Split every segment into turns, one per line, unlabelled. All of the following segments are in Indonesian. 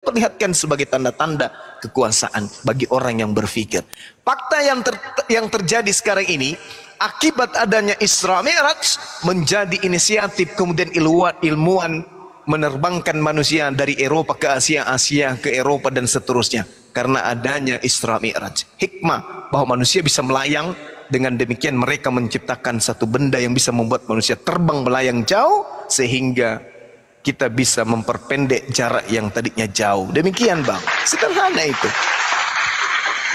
diperlihatkan sebagai tanda-tanda kekuasaan bagi orang yang berpikir. Fakta yang terjadi sekarang ini, akibat adanya Isra Mi'raj, menjadi inisiatif kemudian ilmuwan menerbangkan manusia dari Eropa ke Asia, Asia ke Eropa dan seterusnya. Karena adanya Isra Mi'raj, hikmah bahwa manusia bisa melayang. Dengan demikian mereka menciptakan satu benda yang bisa membuat manusia terbang melayang jauh, sehingga kita bisa memperpendek jarak yang tadinya jauh. Demikian Bang, sederhana itu.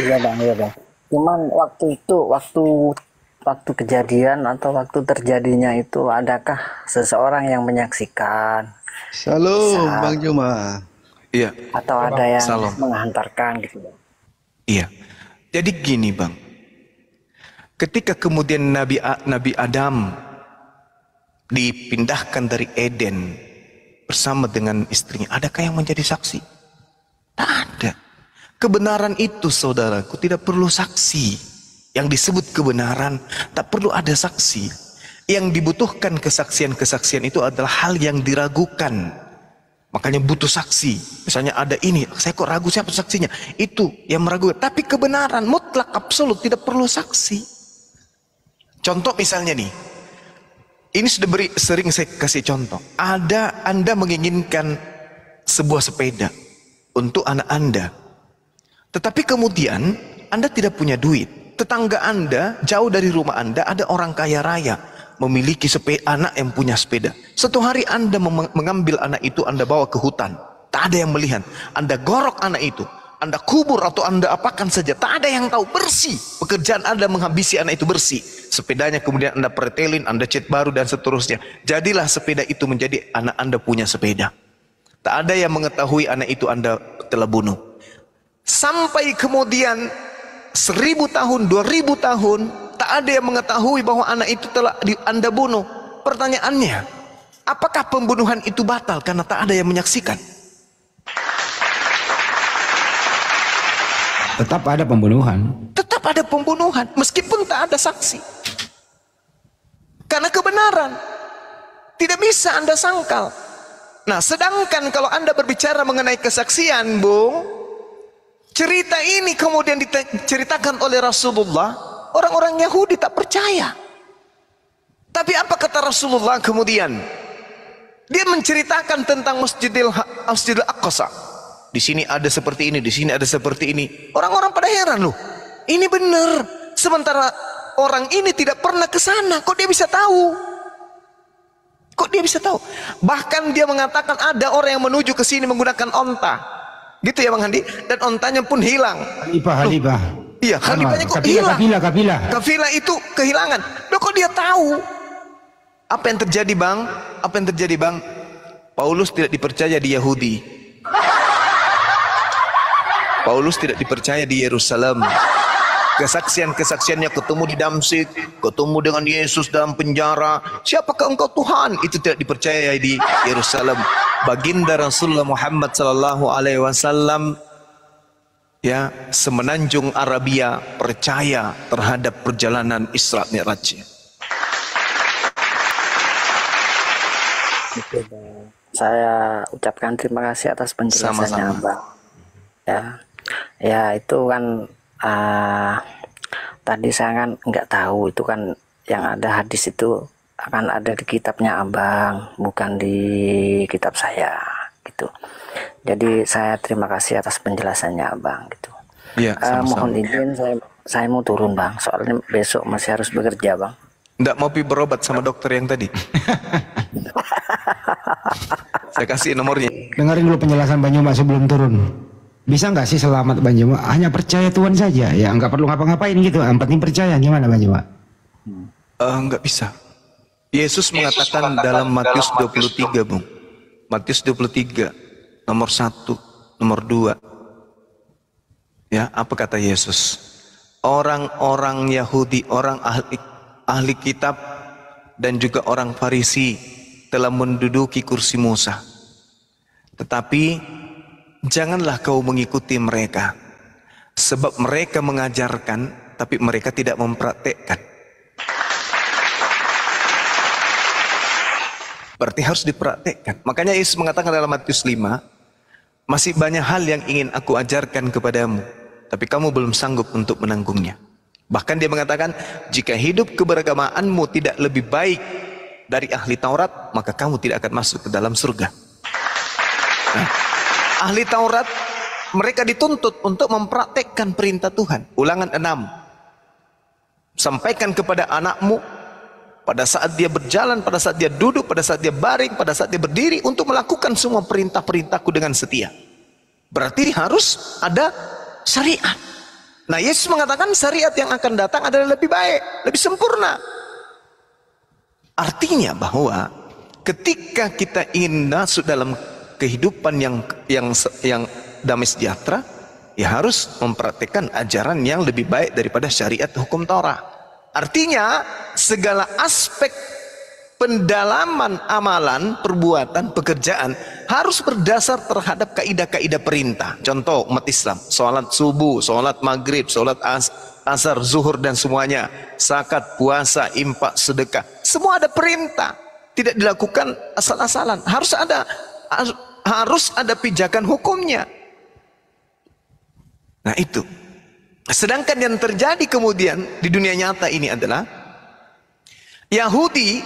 Iya Bang, iya Bang. Cuman waktu itu, waktu kejadian atau waktu terjadinya itu, adakah seseorang yang menyaksikan?
Salam Bang Juma.
Iya.
Atau ada yang
Salam.
menghantarkan gitu Bang?
Iya. Jadi gini Bang, ketika kemudian Nabi Adam dipindahkan dari Eden bersama dengan istrinya, adakah yang menjadi saksi? Tak ada. Kebenaran itu saudaraku tidak perlu saksi. Yang disebut kebenaran tak perlu ada saksi. Yang dibutuhkan kesaksian-kesaksian itu adalah hal yang diragukan. Makanya butuh saksi. Misalnya ada ini, saya kok ragu siapa saksinya? Itu yang meragukan. Tapi kebenaran mutlak absolut tidak perlu saksi. Contoh misalnya nih, ini sudah sering saya kasih contoh. Anda menginginkan sebuah sepeda untuk anak Anda, tetapi kemudian Anda tidak punya duit. Tetangga Anda jauh dari rumah Anda ada orang kaya raya memiliki anak yang punya sepeda. Suatu hari Anda mengambil anak itu, Anda bawa ke hutan, tak ada yang melihat. Anda gorok anak itu, Anda kubur atau Anda apakan saja, tak ada yang tahu, bersih. Pekerjaan Anda menghabisi anak itu bersih. Sepedanya kemudian Anda pretelin, Anda cat baru dan seterusnya. Jadilah sepeda itu menjadi anak Anda punya sepeda. Tak ada yang mengetahui anak itu Anda telah bunuh. Sampai kemudian 1000 tahun, 2000 tahun, tak ada yang mengetahui bahwa anak itu telah Anda bunuh. Pertanyaannya, apakah pembunuhan itu batal karena tak ada yang menyaksikan?
Tetap ada pembunuhan.
Tetap ada pembunuhan meskipun tak ada saksi. Karena kebenaran tidak bisa Anda sangkal. Nah, sedangkan kalau Anda berbicara mengenai kesaksian, Bung, cerita ini kemudian diceritakan oleh Rasulullah, orang-orang Yahudi tak percaya. Tapi apa kata Rasulullah kemudian? Dia menceritakan tentang Masjidil Aqsa. Di sini ada seperti ini, di sini ada seperti ini. Orang-orang pada heran loh. Ini benar. Sementara orang ini tidak pernah ke sana, kok dia bisa tahu? Kok dia bisa tahu? Bahkan dia mengatakan ada orang yang menuju ke sini menggunakan onta. Gitu ya Bang Handi? Dan ontanya pun hilang.
Halibah.
Iya, halibahnya kok hilang.
Kafilah
itu kehilangan. Loh kok dia tahu? Apa yang terjadi Bang? Apa yang terjadi Bang? Paulus tidak dipercaya di Yahudi. Paulus tidak dipercaya di Yerusalem. Kesaksian-kesaksiannya ketemu di Damsyik, ketemu dengan Yesus dalam penjara. Siapakah engkau Tuhan? Itu tidak dipercaya di Yerusalem. Baginda Rasulullah Muhammad sallallahu alaihi wasallam ya, semenanjung Arabia percaya terhadap perjalanan Isra Mi'raj.
Saya ucapkan terima kasih atas penjelasannya, Bang. Ya itu kan tadi saya kan nggak tahu itu kan yang ada hadis itu akan ada di kitabnya Abang, bukan di kitab saya gitu. Jadi saya terima kasih atas penjelasannya Abang gitu.
Ya,
mohon izin saya mau turun Bang, soalnya besok masih harus bekerja Bang.
Nggak mau pergi berobat sama dokter yang tadi? Saya kasih nomornya.
Dengerin dulu penjelasan Bang Juma sebelum turun. Bisa nggak sih selamat Bang Juma? Hanya percaya Tuhan saja, ya nggak perlu ngapa-ngapain gitu. Yang penting percaya, gimana Bang Juma?
Nggak bisa. Yesus mengatakan dalam Matius 23, Bung. Matius 23, nomor 1, nomor 2. Ya, apa kata Yesus? Orang-orang Yahudi, orang ahli kitab dan juga orang Farisi telah menduduki kursi Musa. Tetapi janganlah kau mengikuti mereka, sebab mereka mengajarkan tapi mereka tidak mempraktekkan. Berarti harus dipraktekkan. Makanya Yesus mengatakan dalam Matius 5, Masih banyak hal yang ingin aku ajarkan kepadamu, tapi kamu belum sanggup untuk menanggungnya. Bahkan dia mengatakan, jika hidup keberagamaanmu tidak lebih baik dari ahli Taurat, maka kamu tidak akan masuk ke dalam surga. Nah, ahli Taurat, mereka dituntut untuk mempraktekkan perintah Tuhan. Ulangan 6. Sampaikan kepada anakmu pada saat dia berjalan, pada saat dia duduk, pada saat dia baring, pada saat dia berdiri, untuk melakukan semua perintah-perintahku dengan setia. Berarti harus ada syariat. Nah, Yesus mengatakan syariat yang akan datang adalah lebih baik, lebih sempurna. Artinya bahwa ketika kita ingin masuk dalam kehidupan yang damai sejahtera, ya harus mempraktikkan ajaran yang lebih baik daripada syariat hukum Taurat. Artinya segala aspek pendalaman amalan, perbuatan, pekerjaan harus berdasar terhadap kaidah-kaidah perintah. Contoh umat Islam, sholat subuh, sholat maghrib, sholat asar, zuhur dan semuanya, zakat, puasa, infak, sedekah, semua ada perintah. Tidak dilakukan asal-asalan. Harus ada pijakan hukumnya. Nah itu. Sedangkan yang terjadi kemudian di dunia nyata ini adalah Yahudi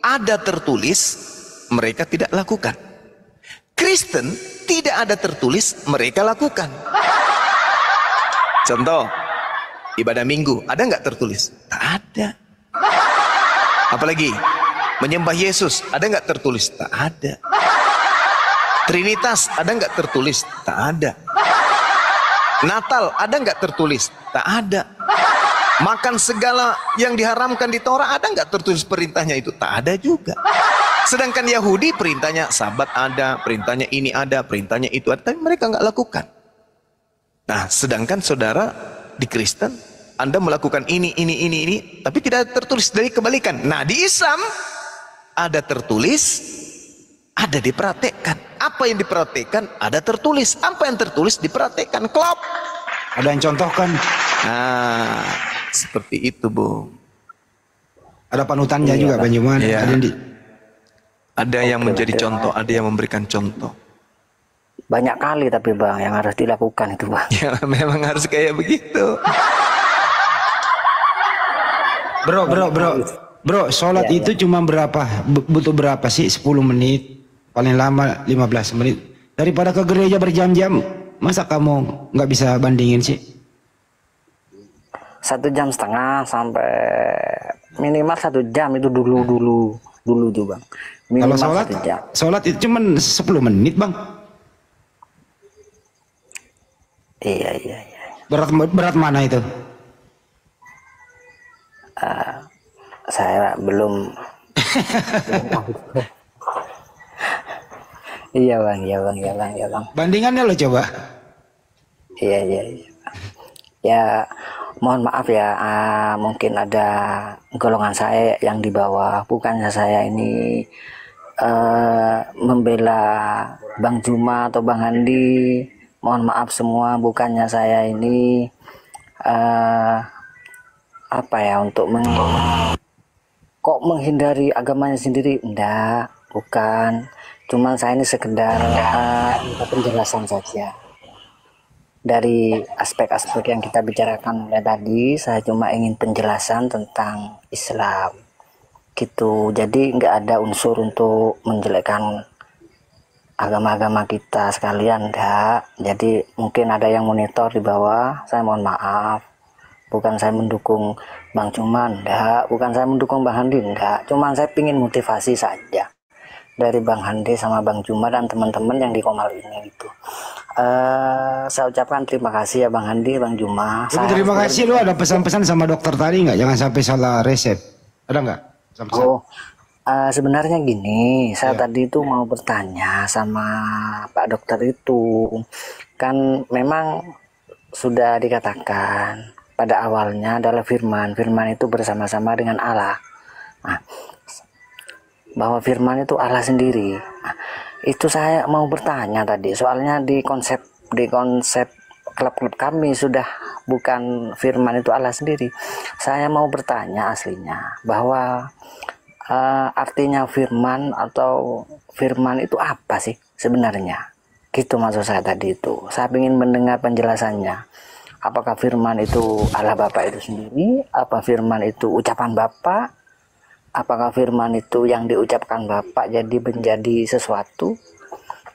ada tertulis, mereka tidak lakukan. Kristen tidak ada tertulis, mereka lakukan. Contoh, ibadah minggu ada nggak tertulis? Tak ada. Apalagi menyembah Yesus ada nggak tertulis? Tak ada. Trinitas ada nggak tertulis? Tak ada. Natal ada nggak tertulis? Tak ada. Makan segala yang diharamkan di Taurat ada nggak tertulis perintahnya itu? Tak ada juga. Sedangkan Yahudi perintahnya Sabat ada, perintahnya ini ada, perintahnya itu ada, tapi mereka nggak lakukan. Nah, sedangkan saudara di Kristen, Anda melakukan ini, tapi tidak tertulis, dari kebalikan. Nah, di Islam ada tertulis, ada dipraktekkan. Apa yang dipraktekkan ada tertulis. Apa yang tertulis dipraktekkan. Klop.
Ada yang contohkan.
Nah, seperti itu, Bu.
Ada panutannya juga, Bang Juman.
Iya.
Ada
yang menjadi contoh, ada yang memberikan contoh.
Banyak kali tapi Bang yang harus dilakukan itu Bang.
Ya, memang harus kayak begitu.
Bro, sholat itu cuma berapa? Butuh berapa sih? 10 menit. Paling lama 15 menit. Daripada ke gereja berjam-jam, masa kamu nggak bisa bandingin sih?
1,5 jam sampai minimal 1 jam itu dulu tuh Bang.
Kalau
Minimal 1 jam.
sholat itu cuma 10 menit Bang.
Iya.
Berat mana itu?
Saya belum. Iya bang.
Bandingannya lo coba.
Iya. Ya, mohon maaf ya, mungkin ada golongan saya yang di bawah. Bukannya saya ini membela Bang Juma atau Bang Handi. Mohon maaf semua, bukannya saya ini untuk menghindari agamanya sendiri. Enggak, bukan. Cuman saya ini sekedar penjelasan saja. Dari aspek-aspek yang kita bicarakan mulai tadi, saya cuma ingin penjelasan tentang Islam. Gitu. Jadi nggak ada unsur untuk menjelekkan agama-agama kita sekalian, enggak. Jadi mungkin ada yang monitor di bawah, saya mohon maaf. Bukan saya mendukung Bang Juman, enggak. Bukan saya mendukung Bang Handi, enggak. Cuman saya ingin motivasi saja dari Bang Handi sama Bang Juma dan teman-teman yang di Komal ini gitu. Saya ucapkan terima kasih ya Bang Handi, Bang Juma.
Terima kasih. Lu ada pesan-pesan sama dokter tadi nggak? Jangan sampai salah resep. Ada nggak?
Sebenarnya gini, saya tadi itu mau bertanya sama Pak Dokter itu. Kan memang sudah dikatakan pada awalnya adalah firman. Firman itu bersama-sama dengan Allah. Nah, bahwa firman itu Allah sendiri. Nah, itu saya mau bertanya tadi. Soalnya di konsep klub-klub kami sudah bukan firman itu Allah sendiri. Saya mau bertanya aslinya bahwa artinya firman atau firman itu apa sih sebenarnya? Gitu maksud saya tadi itu. Saya ingin mendengar penjelasannya. Apakah firman itu Allah Bapa itu sendiri? Apa firman itu ucapan Bapa? Apakah firman itu yang diucapkan Bapa jadi menjadi sesuatu?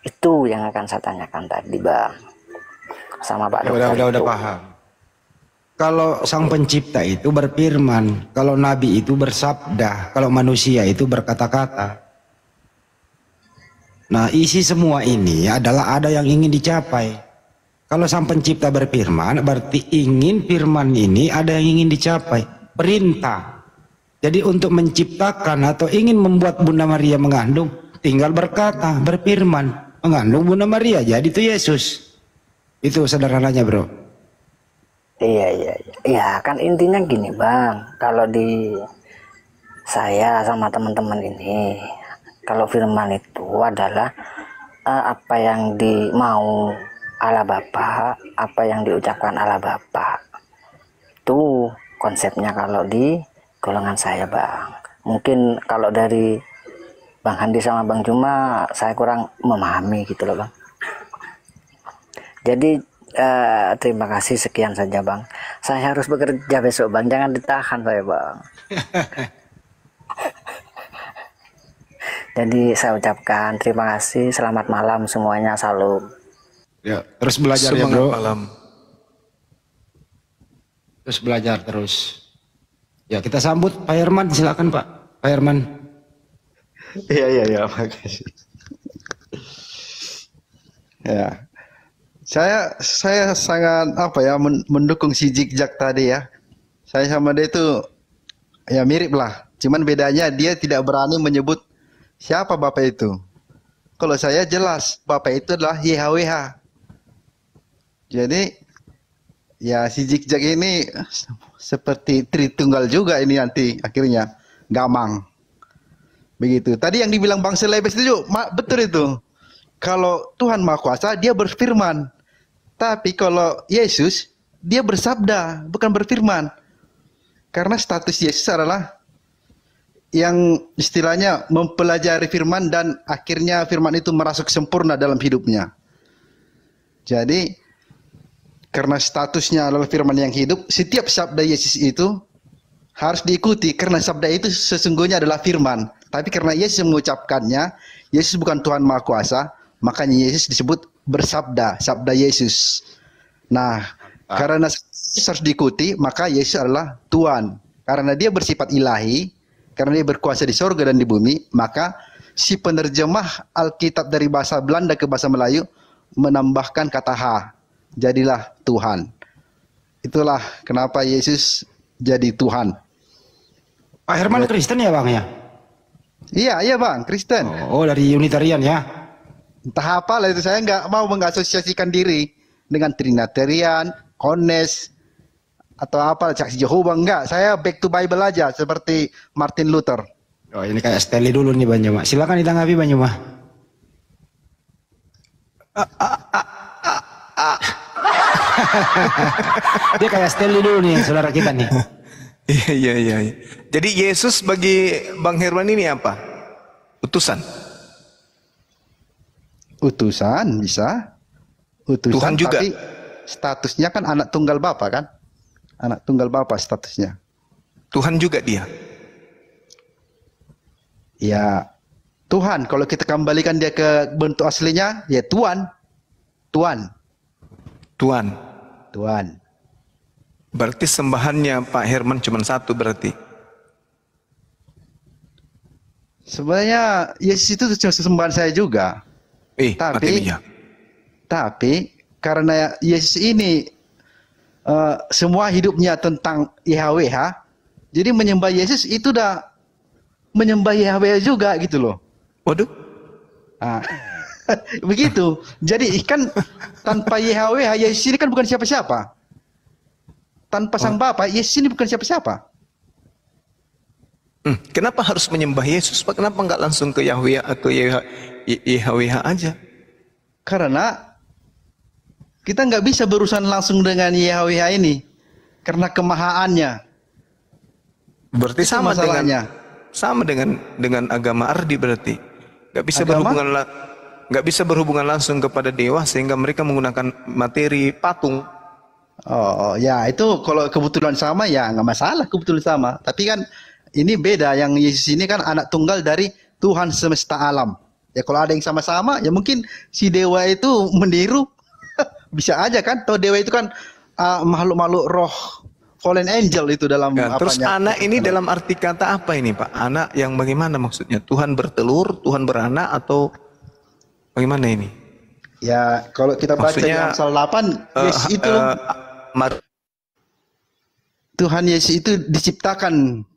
Itu yang akan saya tanyakan tadi, Bang. Sama Pak Dokter.
Udah paham. Kalau sang pencipta itu berfirman, kalau nabi itu bersabda, kalau manusia itu berkata-kata. Nah, isi semua ini adalah ada yang ingin dicapai. Kalau sang pencipta berfirman, berarti ingin firman ini ada yang ingin dicapai. Perintah. Jadi untuk menciptakan atau ingin membuat Bunda Maria mengandung, tinggal berkata, berfirman, mengandung Bunda Maria, jadi itu Yesus. Itu sederhananya, bro.
Iya. Ya, kan intinya gini, Bang. Kalau di saya sama teman-teman ini, kalau firman itu adalah apa yang dimau Allah Bapa, apa yang diucapkan Allah Bapa. Itu konsepnya kalau di golongan saya, Bang. Mungkin kalau dari Bang Handi sama Bang Juma saya kurang memahami gitu loh, Bang. Jadi terima kasih, sekian saja, Bang. Saya harus bekerja besok, Bang. Jangan ditahan saya, Bang. Jadi saya ucapkan terima kasih, selamat malam semuanya, salam.
Ya, terus belajar ya,
Semangat
bro.
malam.
Terus belajar terus. Ya, kita sambut Pak Herman, silakan Pak. Pak Herman.
Iya, makasih. Ya, saya sangat mendukung si Zigzag tadi ya. Saya sama dia itu ya mirip lah. Cuman bedanya dia tidak berani menyebut siapa Bapak itu. Kalau saya jelas Bapak itu adalah YHWH. Jadi ya si Zigzag ini seperti Tritunggal juga ini nanti akhirnya gamang. Begitu. Tadi yang dibilang Bang Selebes itu betul itu. Kalau Tuhan Maha Kuasa dia berfirman. Tapi kalau Yesus dia bersabda, bukan berfirman. Karena status Yesus adalah yang istilahnya mempelajari firman dan akhirnya firman itu merasuk sempurna dalam hidupnya. Jadi karena statusnya adalah firman yang hidup, setiap sabda Yesus itu harus diikuti karena sabda itu sesungguhnya adalah firman. Tapi karena Yesus mengucapkannya, Yesus bukan Tuhan Maha Kuasa, makanya Yesus disebut bersabda, sabda Yesus. Nah, karena Yesus harus diikuti, maka Yesus adalah Tuhan. Karena dia bersifat ilahi, karena dia berkuasa di sorga dan di bumi, maka si penerjemah Alkitab dari bahasa Belanda ke bahasa Melayu menambahkan kata H. Jadilah Tuhan. Itulah kenapa Yesus jadi Tuhan.
Pak Herman Kristen ya, Bang ya?
Iya Bang, Kristen.
Oh, dari Unitarian ya?
Entah apa lah itu, saya nggak mau mengasosiasikan diri dengan Trinitarian, Ones, atau apa, saksi Jehovah, enggak. Saya back to Bible aja, seperti Martin Luther.
Oh, ini kayak Stanley dulu nih, Bang Juma. Silakan ditanggapi, Bang Juma. Dia kayak Stanley dulu nih, saudara kita nih.
Iya. Jadi Yesus bagi Bang Herman ini apa? Utusan.
Utusan bisa. Utusan,
Tuhan juga.
tapi statusnya kan anak tunggal Bapa kan? Anak tunggal Bapa statusnya.
Tuhan juga dia.
Ya, Tuhan. Kalau kita kembalikan dia ke bentuk aslinya, ya Tuhan.
Tuhan. Berarti sembahannya Pak Herman cuma satu berarti.
Sebenarnya Yesus itu sembahan saya juga. Tapi karena Yesus ini semua hidupnya tentang YHWH, jadi menyembah Yesus itu udah menyembah YHWH juga gitu loh.
Waduh.
Begitu. Jadi kan tanpa YHWH, Yesus ini kan bukan siapa-siapa. Tanpa Sang Bapa, Yesus ini bukan siapa-siapa.
Kenapa harus menyembah Yesus? Pak? Kenapa nggak langsung ke Yahweh, ke YHWH aja?
Karena kita nggak bisa berurusan langsung dengan YHWH ini karena kemahaannya.
Berarti
Itu
sama dengan agama Ardi berarti. Nggak bisa berhubungan nggak bisa berhubungan langsung kepada dewa sehingga mereka menggunakan materi patung.
Oh, ya itu kalau kebetulan sama ya nggak masalah kebetulan sama. Tapi kan ini beda, yang Yesus ini kan anak tunggal dari Tuhan semesta alam. Ya kalau ada yang sama-sama ya mungkin si dewa itu meniru bisa aja kan. Toh dewa itu kan makhluk-makhluk roh, fallen angel itu dalam
Ya, terus
apanya.
anak ini dalam arti kata apa ini Pak? Anak yang bagaimana maksudnya? Tuhan bertelur, Tuhan beranak atau bagaimana ini?
Ya kalau kita baca di
Maksudnya,
Amsal 8, Yesus itu
Mar-
Tuhan Yesus itu diciptakan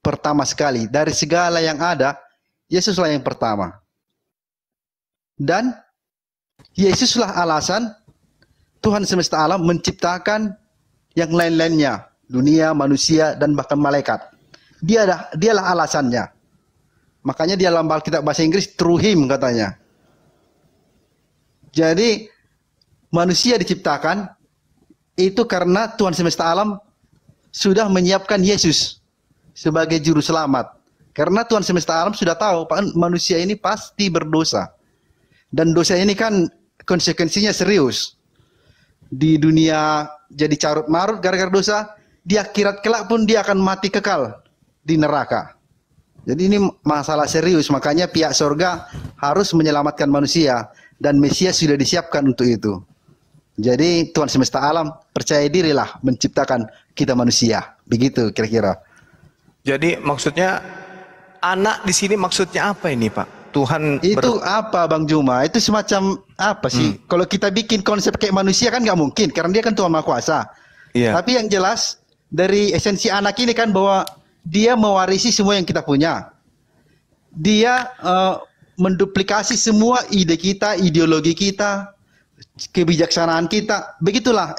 pertama sekali dari segala yang ada. Yesuslah yang pertama. Dan Yesuslah alasan Tuhan semesta alam menciptakan yang lain-lainnya, dunia, manusia, dan bahkan malaikat. Dialah alasannya. Makanya di dalam Alkitab bahasa Inggris through him katanya. Jadi manusia diciptakan itu karena Tuhan semesta alam sudah menyiapkan Yesus sebagai juru selamat. Karena Tuhan semesta alam sudah tahu manusia ini pasti berdosa. Dan dosa ini kan konsekuensinya serius. Di dunia jadi carut marut gara-gara dosa, di akhirat kelak pun dia akan mati kekal di neraka. Jadi ini masalah serius, makanya pihak sorga harus menyelamatkan manusia dan Mesias sudah disiapkan untuk itu. Jadi Tuhan semesta alam percaya dirilah menciptakan kita manusia. Begitu kira-kira.
Jadi maksudnya anak di sini maksudnya apa ini Pak? Tuhan
Itu apa Bang Juma? Itu semacam apa sih? Kalau kita bikin konsep kayak manusia kan nggak mungkin, karena dia kan Tuhan Maha Kuasa.
Iya.
Tapi yang jelas dari esensi anak ini kan bahwa dia mewarisi semua yang kita punya. Dia menduplikasi semua ide kita, ideologi kita, kebijaksanaan kita. Begitulah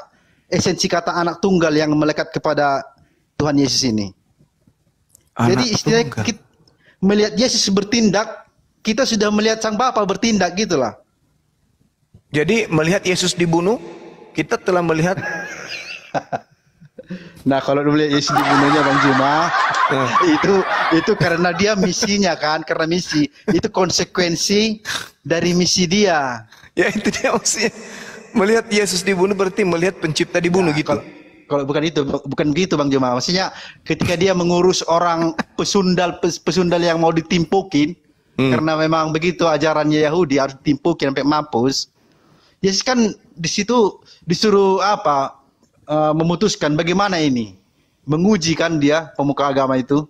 esensi kata anak tunggal yang melekat kepada Tuhan Yesus ini. Jadi istilahnya
tunggal.
kita melihat Yesus bertindak, kita sudah melihat Sang Bapa bertindak gitulah.
Jadi melihat Yesus dibunuh, kita telah melihat
Nah kalau melihat Yesus dibunuhnya Bang Juma, itu karena dia misinya kan, karena misi itu konsekuensi dari misi dia.
ya itu dia maksudnya. Melihat Yesus dibunuh berarti melihat pencipta dibunuh gitu.
Kalau bukan itu, bukan begitu Bang Juma. Maksudnya ketika dia mengurus orang pesundal yang mau ditimpukin, karena memang begitu ajarannya Yahudi harus ditimpukin sampai mampus. Yesus kan di situ disuruh memutuskan bagaimana ini, menguji kan dia pemuka agama itu.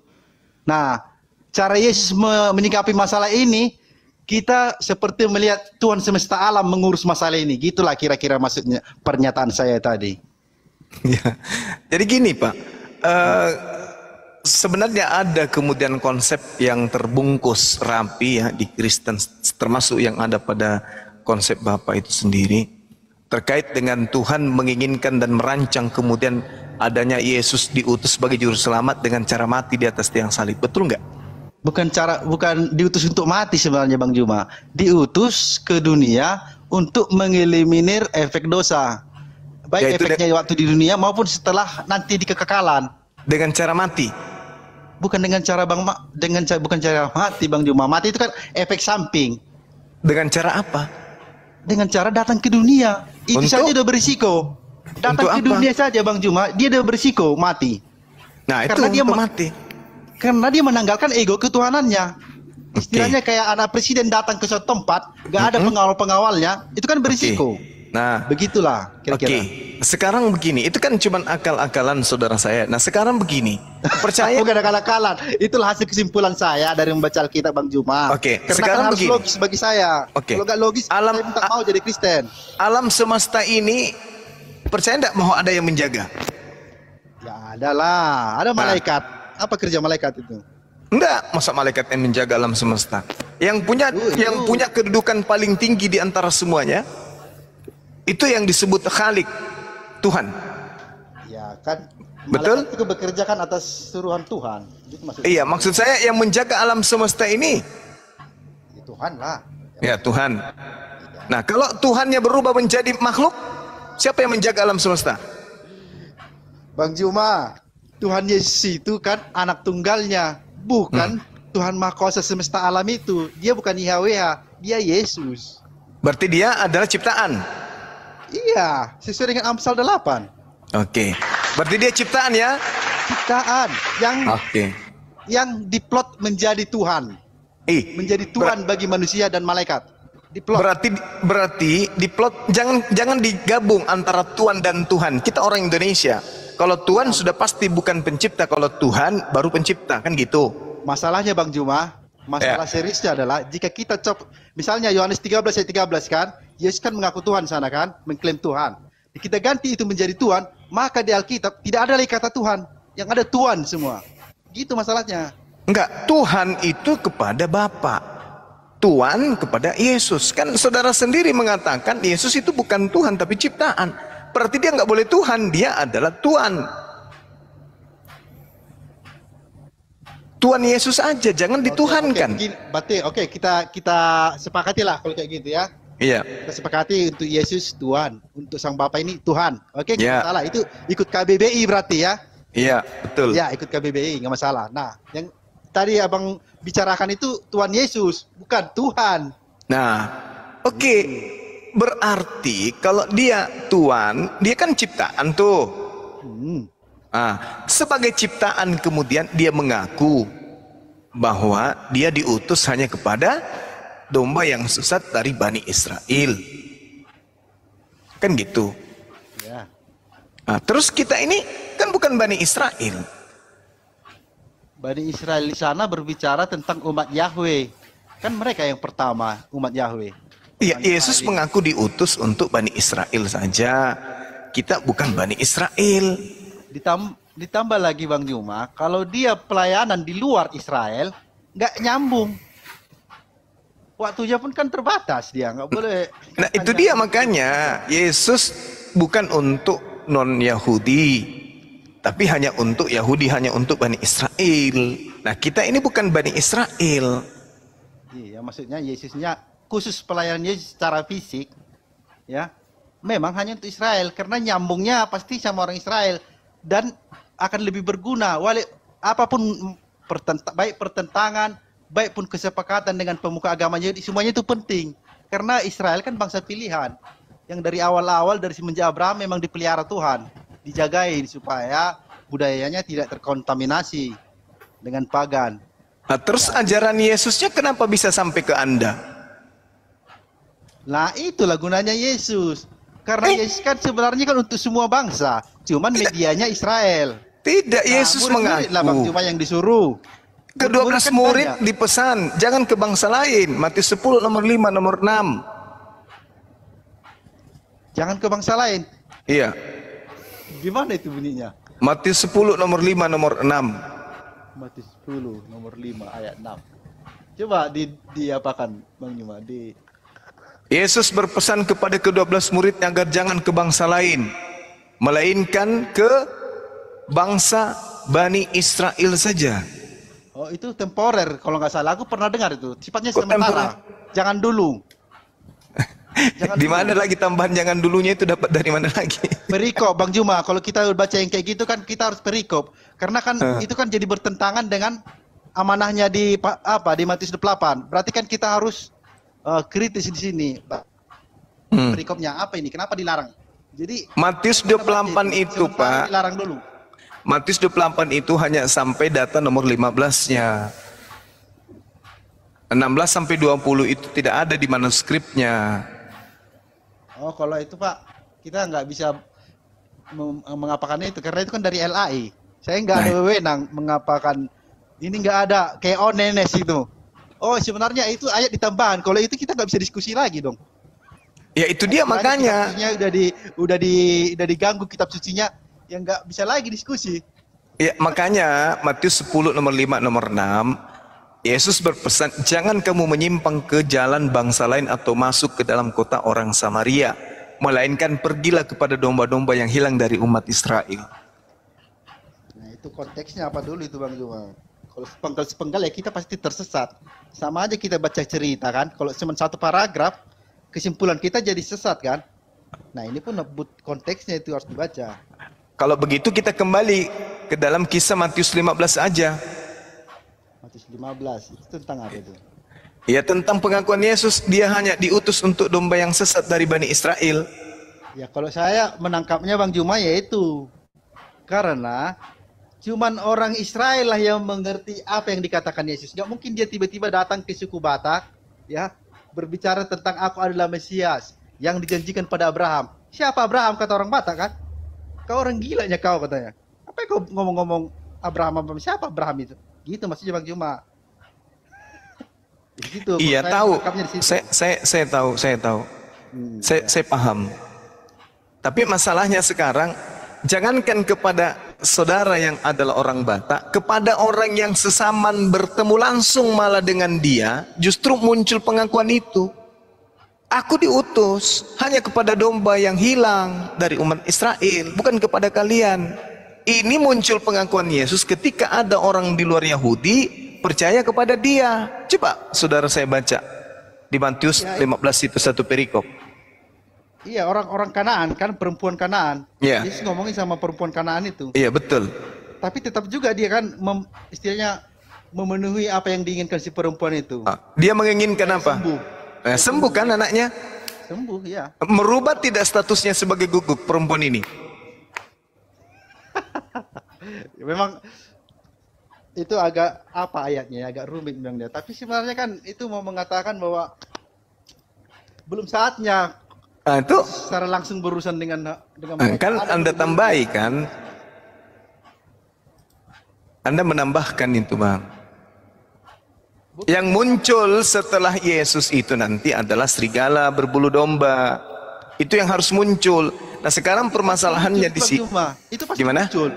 Nah, cara Yesus menyikapi masalah ini, kita seperti melihat Tuhan semesta alam mengurus masalah ini. Gitulah kira-kira maksudnya pernyataan saya tadi.
Ya. Jadi gini Pak, sebenarnya ada kemudian konsep yang terbungkus rapi ya di Kristen, termasuk yang ada pada konsep Bapak itu sendiri, terkait dengan Tuhan menginginkan dan merancang kemudian adanya Yesus diutus sebagai juru selamat dengan cara mati di atas tiang salib. Betul nggak?
Bukan diutus untuk mati sebenarnya Bang Juma. Diutus ke dunia untuk mengeliminir efek dosa. Baik efeknya waktu di dunia maupun setelah nanti di kekekalan.
Dengan cara mati.
Bukan dengan cara bukan cara mati Bang Juma. Mati itu kan efek samping.
Dengan cara apa?
Dengan cara datang ke dunia. Itu saja udah berisiko. Datang ke dunia saja Bang Juma, dia udah berisiko mati.
Nah, itu
karena dia
mati.
Karena dia menanggalkan ego ketuhanannya. Istilahnya kayak anak presiden datang ke suatu tempat, gak ada pengawal-pengawalnya, itu kan berisiko.
Nah,
begitulah kira-kira.
Sekarang begini, itu kan cuma akal-akalan saudara saya. Nah, sekarang begini, percaya
bukan akal-akalan, itulah hasil kesimpulan saya dari membaca Alkitab Bang Juma. Karena
sekarang
kan harus
begini.
logis bagi saya. Kalau gak logis, saya tak mau jadi Kristen.
Alam semesta ini percaya enggak mau ada yang menjaga?
Ya adalah, ada malaikat. Apa kerja malaikat itu?
Enggak, masa malaikat yang menjaga alam semesta? Yang punya kedudukan paling tinggi di antara semuanya, itu yang disebut Khalik, Tuhan.
Ya kan,
betul?
Itu bekerja kan atas suruhan Tuhan. Itu
iya, maksud saya yang menjaga alam semesta ini
ya Tuhan lah.
Ya Tuhan. Nah, kalau Tuhannya berubah menjadi makhluk, siapa yang menjaga alam semesta?
Bang Juma, Tuhan Yesus itu kan anak tunggalnya, bukan Tuhan Maha Kuasa semesta alam itu. Dia bukan YHWH. dia Yesus.
Berarti dia adalah ciptaan.
Iya, sesuai dengan Amsal 8.
Oke. Berarti dia ciptaan ya?
Ciptaan
Oke.
yang diplot menjadi Tuhan. Menjadi Tuhan bagi manusia dan malaikat. Diplot.
Berarti diplot, jangan digabung antara Tuhan dan Tuhan. Kita orang Indonesia. Kalau Tuhan sudah pasti bukan pencipta, kalau Tuhan baru pencipta, kan gitu.
Masalahnya Bang Juma, masalah seriusnya adalah jika kita misalnya Yohanes 13 ayat 13 kan, Yesus kan mengaku Tuhan sana kan, mengklaim Tuhan. Kita ganti itu menjadi Tuhan, maka di Alkitab tidak ada lagi kata Tuhan, yang ada Tuhan semua. Gitu masalahnya.
Enggak, Tuhan itu kepada Bapa, Tuhan kepada Yesus. Kan saudara sendiri mengatakan Yesus itu bukan Tuhan tapi ciptaan. Berarti dia nggak boleh Tuhan, dia adalah Tuhan. Tuhan Yesus aja, jangan dituhankan.
Berarti kita sepakatilah kalau kayak gitu ya.
Iya.
Kita sepakati untuk Yesus Tuhan, untuk Sang Bapa ini Tuhan. Oke, nggak
Ya.
masalah. Itu ikut KBBI berarti ya.
Iya, betul.
Ya, ikut KBBI nggak masalah. Nah, yang tadi abang bicarakan itu Tuhan Yesus, bukan Tuhan.
Nah, oke. Berarti kalau dia Tuhan, dia kan ciptaan tuh. Sebagai ciptaan kemudian dia mengaku bahwa dia diutus hanya kepada domba yang sesat dari Bani Israel. Kan gitu.
Ya.
Terus kita ini kan bukan Bani Israel.
Bani Israel di sana berbicara tentang umat Yahweh. Kan mereka yang pertama umat Yahweh.
Iya, Yesus mengaku diutus untuk Bani Israel saja. Kita bukan Bani Israel.
Ditambah lagi Bang Juma, kalau dia pelayanan di luar Israel, nggak nyambung. Waktunya pun kan terbatas, dia nggak boleh.
Nah itu dia makanya Yesus bukan untuk non-Yahudi, tapi hanya untuk Yahudi, hanya untuk Bani Israel. Nah kita ini bukan Bani Israel.
Iya, maksudnya Yesusnya khusus pelayanan Yesus secara fisik, ya, memang hanya untuk Israel karena nyambungnya pasti sama orang Israel dan akan lebih berguna. Apapun baik pertentangan, baik pun kesepakatan dengan pemuka agama Yahudi, semuanya itu penting karena Israel kan bangsa pilihan yang dari awal-awal dari semenjak Abraham memang dipelihara Tuhan, dijagain supaya budayanya tidak terkontaminasi dengan pagan.
Nah terus ajaran Yesusnya kenapa bisa sampai ke Anda?
Nah itulah gunanya Yesus. Karena Yesus kan sebenarnya kan untuk semua bangsa. Cuman medianya Israel.
Tidak, Yesus
murid-murid lah Bang,
mengaku.
cuma yang disuruh.
Ke-12
kan
murid
banyak.
dipesan, jangan ke bangsa lain. Matius 10 nomor 5, nomor 6.
Jangan ke bangsa lain.
Iya.
Gimana itu bunyinya?
Matius 10 nomor 5, nomor 6.
Matius 10 nomor 5 ayat 6. Coba diapakan Bang Juma?
Yesus berpesan kepada ke-12 muridnya agar jangan ke bangsa lain, melainkan ke bangsa Bani Israel saja.
Oh itu temporer kalau nggak salah. Aku pernah dengar itu. Sifatnya
Kok
sementara. Jangan dulu.
Di mana lagi tambahan jangan dulunya itu dapat dari mana lagi?
Perikop Bang Juma. Kalau kita baca yang kayak gitu kan kita harus perikop. Karena kan itu kan jadi bertentangan dengan amanahnya di Matius 8. Berarti kan kita harus kritis di sini, Pak. Perikopnya apa ini? Kenapa dilarang? Jadi
Matius 28 itu,
sementara
Pak.
dilarang dulu.
Matius 28 itu hanya sampai data nomor 15-nya. 16 sampai 20 itu tidak ada di manuskripnya.
Oh, kalau itu Pak, kita nggak bisa mengapakan itu karena itu kan dari LAI. Saya nggak ada wewenang mengapakan. Ini nggak ada kayak onenes itu. Oh, sebenarnya itu ayat ditambahan. Kalau itu kita nggak bisa diskusi lagi dong.
Ya itu dia makanya.
Udah diganggu kitab sucinya, yang nggak bisa lagi diskusi.
Ya makanya Matius 10 nomor 5 nomor 6 Yesus berpesan jangan kamu menyimpang ke jalan bangsa lain atau masuk ke dalam kota orang Samaria, melainkan pergilah kepada domba-domba yang hilang dari umat Israel.
Nah itu konteksnya apa dulu itu Bang Juma? Kalau sepenggal ya kita pasti tersesat. Sama aja kita baca cerita kan. Kalau cuma satu paragraf, kesimpulan kita jadi sesat kan. Nah ini pun konteksnya itu harus dibaca.
Kalau begitu kita kembali ke dalam kisah Matius 15 aja.
Matius 15 itu tentang apa itu?
Ya, tentang pengakuan Yesus, dia hanya diutus untuk domba yang sesat dari Bani Israel.
Ya kalau saya menangkapnya Bang Juma yaitu karena cuman orang Israel lah yang mengerti apa yang dikatakan Yesus. Nggak mungkin dia tiba-tiba datang ke suku Batak, ya, berbicara tentang aku adalah Mesias yang dijanjikan pada Abraham. Siapa Abraham, kata orang Batak kan? Kau orang gilanya kau, katanya. Apa yang kau ngomong-ngomong Abraham? Siapa Abraham itu? Gitu maksudnya Bang Juma. Gitu,
Iya,
saya
tahu.
menangkapnya di situ.
Saya tahu. Saya paham. Tapi masalahnya sekarang, jangankan kepada saudara yang adalah orang Batak, kepada orang yang sesaman bertemu langsung malah dengan dia, justru muncul pengakuan itu. Aku diutus hanya kepada domba yang hilang dari umat Israel, bukan kepada kalian. Ini muncul pengakuan Yesus ketika ada orang di luar Yahudi percaya kepada dia. Coba saudara saya baca di Matius 15 itu satu perikop.
Iya, orang-orang Kanaan kan, perempuan Kanaan.
Iya.
Yesus ngomongin sama perempuan Kanaan itu.
Iya, betul.
Tapi tetap juga dia kan istilahnya memenuhi apa yang diinginkan si perempuan itu.
Dia menginginkan apa?
Sembuh.
Sembuh kan anaknya?
Sembuh, ya.
Merubah tidak statusnya sebagai guguk perempuan ini?
Memang itu agak apa ayatnya, agak rumit memang dia. Tapi sebenarnya kan itu mau mengatakan bahwa belum saatnya
Itu
secara langsung berurusan dengan
kan Anda tambahi kan? Anda menambahkan itu, Bang. Yang muncul setelah Yesus itu nanti adalah serigala berbulu domba. Itu yang harus muncul. Nah, sekarang permasalahannya di sini.
Itu pasti
Gimana?
muncul.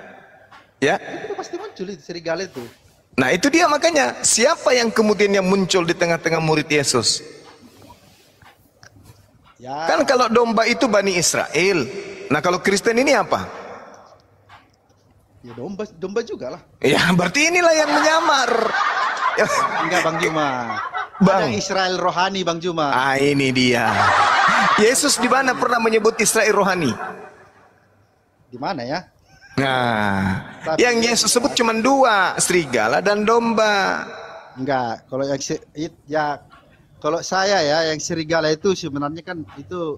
Ya.
Itu pasti muncul itu serigala itu.
Nah, itu dia makanya. Siapa yang kemudian yang muncul di tengah-tengah murid Yesus?
Ya.
Kan kalau domba itu Bani Israel. Nah, kalau Kristen ini apa?
Ya domba juga lah.
Ya, berarti inilah yang menyamar. Ya.
Enggak Bang Juma.
Bang.
Ada Israel rohani Bang Juma.
Ah, ini dia. Yesus di mana pernah menyebut Israel rohani?
Di mana ya?
Nah, yang Yesus sebut cuma dua, serigala dan domba.
Enggak, kalau yang ya kalau saya ya yang serigala itu sebenarnya kan itu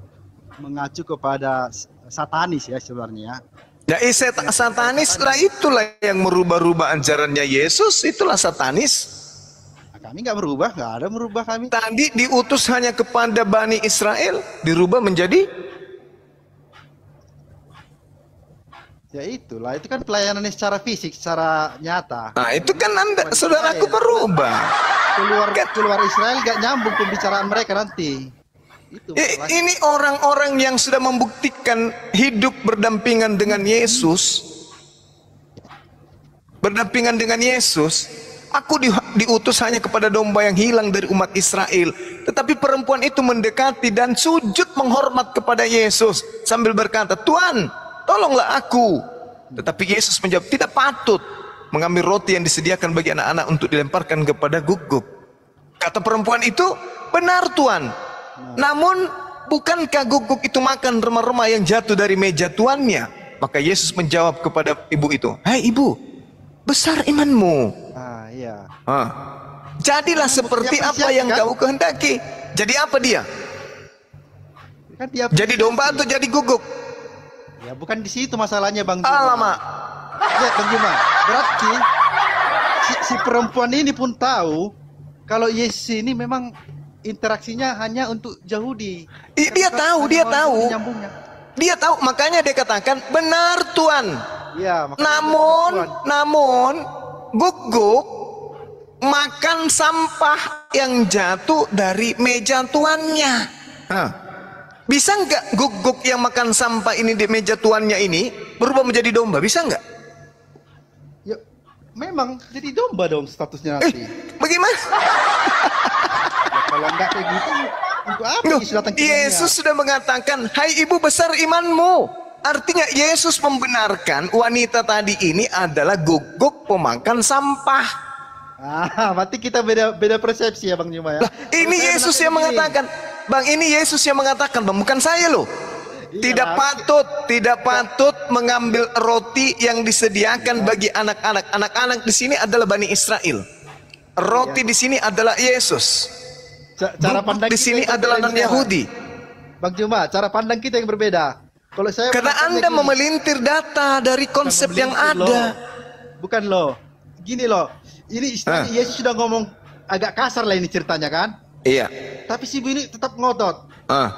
mengacu kepada satanis ya sebenarnya.
Ya, satanis lah, itulah yang merubah-rubah ajarannya Yesus, itulah satanis.
Nah, kami nggak merubah, nggak ada merubah kami.
Tadi diutus hanya kepada Bani Israel, dirubah menjadi.
Ya itulah, itu kan pelayanannya secara fisik, secara nyata.
Nah, itu kan Anda, saudaraku, berubah.
Keluar Israel nggak nyambung pembicaraan mereka nanti. Itu
ini orang-orang yang sudah membuktikan hidup berdampingan dengan Yesus. Berdampingan dengan Yesus. Aku diutus hanya kepada domba yang hilang dari umat Israel. Tetapi perempuan itu mendekati dan sujud menghormat kepada Yesus sambil berkata, "Tuhan, tolonglah aku." Tetapi Yesus menjawab, "Tidak patut mengambil roti yang disediakan bagi anak-anak untuk dilemparkan kepada guguk." Kata perempuan itu, "Benar Tuhan. Namun bukankah guguk itu makan remah-remah yang jatuh dari meja tuannya?" Maka Yesus menjawab kepada ibu itu, "Hai ibu, besar imanmu.
Iya.
Jadilah seperti apa yang kau kehendaki." Jadi apa dia?
Kan dia
Jadi domba atau jadi guguk?
Ya bukan di situ masalahnya Bang Juma.
Alamak.
Ya Bang Juma, berarti si perempuan ini pun tahu kalau Yesus ini memang interaksinya hanya untuk Yahudi.
Dia tahu. Dia tahu, makanya dia katakan, "Benar Tuhan."
Ya,
Namun guguk makan sampah yang jatuh dari meja tuannya. Bisa nggak guguk yang makan sampah ini di meja tuannya ini berubah menjadi domba? Bisa nggak?
Ya, memang jadi domba dong statusnya nanti.
Bagaimana?
Ya, kalau nggak kayak gitu, untuk apa Yesus datang ke dunia?
Yesus sudah mengatakan, "Hai ibu, besar imanmu." Artinya Yesus membenarkan wanita tadi ini adalah guguk pemakan sampah.
Berarti kita beda persepsi ya Bang Juma ya.
Lah, ini Yesus yang mengatakan, Bang, ini Yesus yang mengatakan, Bang, bukan saya loh. Tidak patut mengambil roti yang disediakan bagi anak-anak. Anak-anak di sini adalah Bani Israel. Roti di sini adalah Yesus.
Cara
Guguk
pandang
di
kita
sini
yang
adalah
berbeda sekarang.
non-Yahudi.
Bang Juma, cara pandang kita yang berbeda. Kalau saya
Karena
menangkapnya
Anda
gini,
memelintir data dari konsep yang
memelintir
ada.
Bukan loh. Gini loh. Ini istilahnya Yesus sudah ngomong agak kasar lah ini ceritanya kan.
Iya.
Tapi si ibu ini tetap ngotot.
Ah,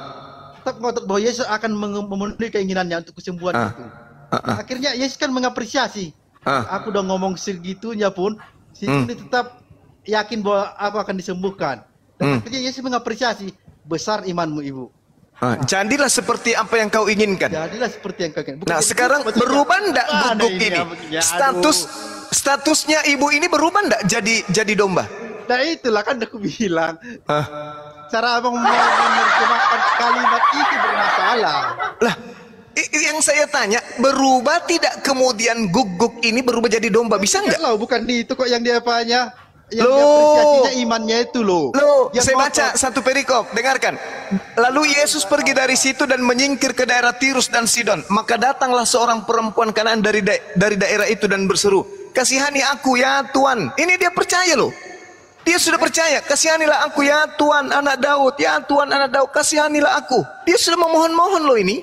Tetap ngotot bahwa Yesus akan memenuhi keinginannya untuk kesembuhan itu. Akhirnya Yesus kan mengapresiasi. Aku udah ngomong segitunya pun, si ibu ini tetap yakin bahwa aku akan disembuhkan. Dan akhirnya Yesus mengapresiasi, besar imanmu ibu.
Jadilah seperti apa yang kau inginkan.
Jadilah seperti yang kau inginkan. Bukan
Nah
jadi
sekarang
maksudnya,
berubah enggak
mana
guguk
ini
ini?
ya, aduh.
Statusnya ibu ini berubah enggak jadi domba?
Nah itulah kan aku bilang. Cara abang menerjemahkan kalimat itu bermasalah.
Lah, yang saya tanya, berubah tidak kemudian guguk ini berubah jadi domba? Bisa enggak?
Loh, bukan itu kok yang dia apanya. Yang
Loh.
diapresiasinya imannya itu loh.
Loh,
Yang
saya
ngotot.
baca satu perikop, dengarkan. Lalu Yesus pergi dari situ dan menyingkir ke daerah Tirus dan Sidon. Maka datanglah seorang perempuan Kanaan dari daerah itu dan berseru, "Kasihani aku ya Tuhan." Ini dia percaya loh. Dia sudah percaya, "Kasihanilah aku ya Tuhan anak Daud, ya Tuhan anak Daud, kasihanilah aku." Dia sudah memohon-mohon loh ini.